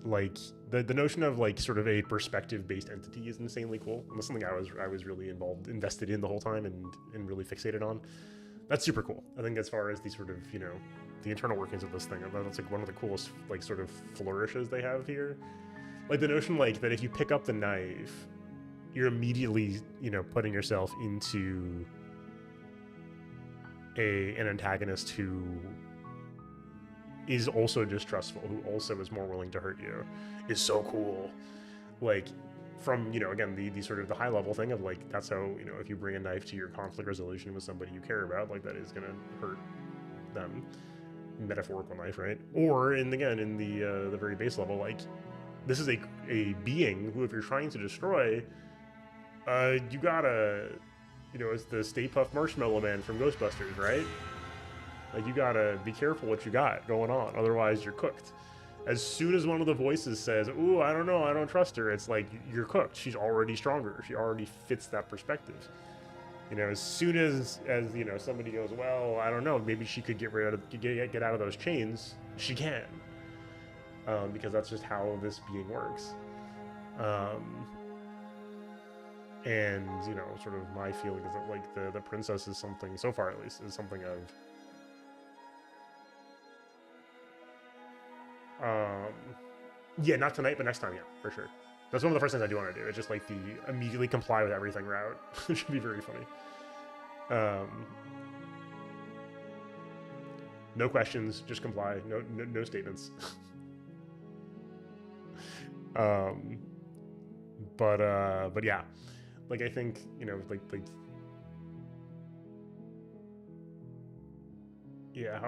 Like the notion of like sort of a perspective based entity is insanely cool, and that's something I was really invested in the whole time and really fixated on. That's super cool. I think as far as the sort of, you know, the internal workings of this thing, that's like one of the coolest like sort of flourishes they have here. Like the notion like that if you pick up the knife, you're immediately, you know, putting yourself into an antagonist who is also distrustful, who also is more willing to hurt you, is so cool. Like, from, you know, again, the sort of the high level thing of like, that's how, you know, if you bring a knife to your conflict resolution with somebody you care about, like that is gonna hurt them. Metaphorical knife, right? Or in the very base level, like, this is a being who, if you're trying to destroy, you gotta, you know, it's the Stay Puft Marshmallow Man from Ghostbusters, right? Like, you gotta be careful what you got going on, otherwise you're cooked. As soon as one of the voices says, ooh, I don't know, I don't trust her, it's like, you're cooked. She's already stronger. She already fits that perspective. You know, as soon as you know, somebody goes, well, I don't know, maybe she could get out of those chains, she can. Because that's just how this being works. And, you know, sort of my feeling is that, like, the princess is something, so far at least, is something of... yeah, not tonight, but next time, yeah, for sure. That's one of the first things I do want to do. It's just like the immediately comply with everything route. It should be very funny. No questions, just comply. No statements. But yeah, like, I think, you know, like yeah,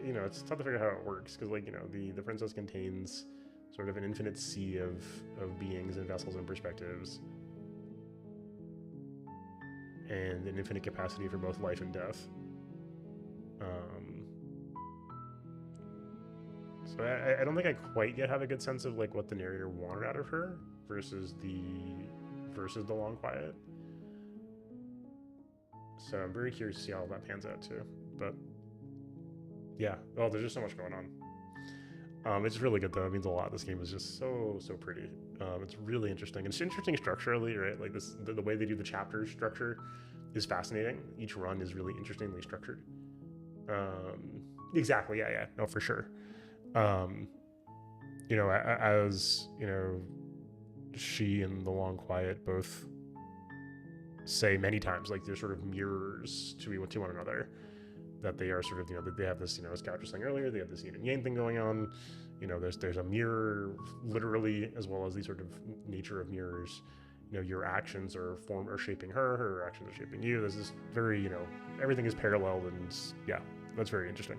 you know, it's tough to figure out how it works, because, like, you know, the princess contains sort of an infinite sea of beings and vessels and perspectives, and an infinite capacity for both life and death. So I don't think I quite yet have a good sense of, like, what the narrator wanted out of her versus the Long Quiet. So I'm very curious to see how that pans out too. But yeah, oh, there's just so much going on. It's really good though. It means a lot. This game is just so pretty. It's really interesting. It's interesting structurally, right? Like this, the way they do the chapter structure is fascinating. Each run is really interestingly structured. Exactly. Yeah. No, for sure. You know, as you know, she and the Long Quiet both say many times, like, they're sort of mirrors to one another. That they are sort of, you know, that they have this, you know, as Couch was saying earlier, they have this yin and yang thing going on. You know, there's a mirror literally, as well as the sort of nature of mirrors your actions are shaping her, her actions are shaping you. This is very, everything is parallel, and yeah, that's very interesting.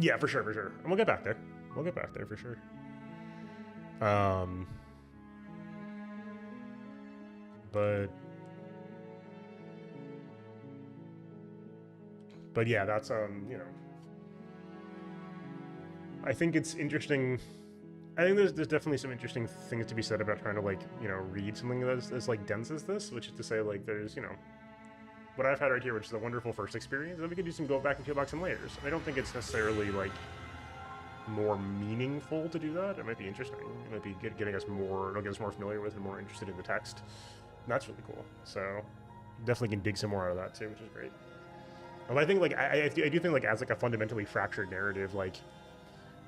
Yeah, for sure. And we'll get back there. For sure. But yeah, that's I think it's interesting. I think there's definitely some interesting things to be said about trying to read something that's as dense as this, which is to say there's what I've had right here, which is a wonderful first experience, and then we can do some go back and peel back some layers. And I don't think it's necessarily more meaningful to do that. It might be interesting. It might be getting us more, it'll get us more familiar with and more interested in the text. And that's really cool. So definitely can dig some more out of that too, which is great. And I think I do think as a fundamentally fractured narrative,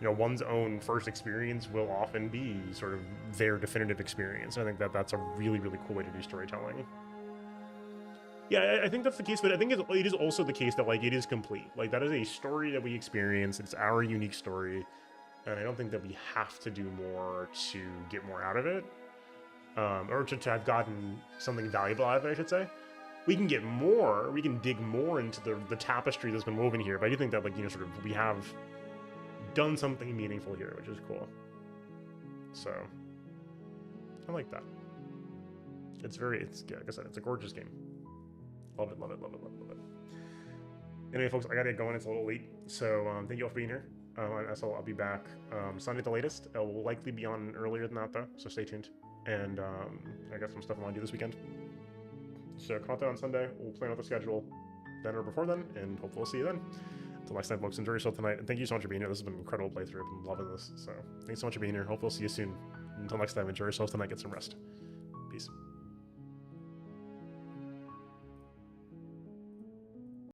one's own first experience will often be sort of their definitive experience. I think that's a really, really cool way to do storytelling. Yeah, I think that's the case, but I think it is also the case that it is complete. That is a story that we experience. It's our unique story, and I don't think that we have to do more to get more out of it, or to have gotten something valuable out of it, I should say. We can get more. We can dig more into the tapestry that's been woven here. But I do think that sort of we have done something meaningful here, which is cool. So I like that. Like I said, it's a gorgeous game. Love it. Anyway, folks, I gotta get going. It's a little late, so thank you all for being here. So I'll be back Sunday at the latest. I will likely be on earlier than that, though, so stay tuned. And I got some stuff I want to do this weekend. So content on Sunday. We'll plan out the schedule then or before then, and hopefully we'll see you then. Until next time, folks, enjoy yourself tonight. And thank you so much for being here. This has been an incredible playthrough. I've been loving this. So thanks so much for being here. Hopefully we'll see you soon. Until next time, enjoy yourselves tonight. Get some rest. Peace.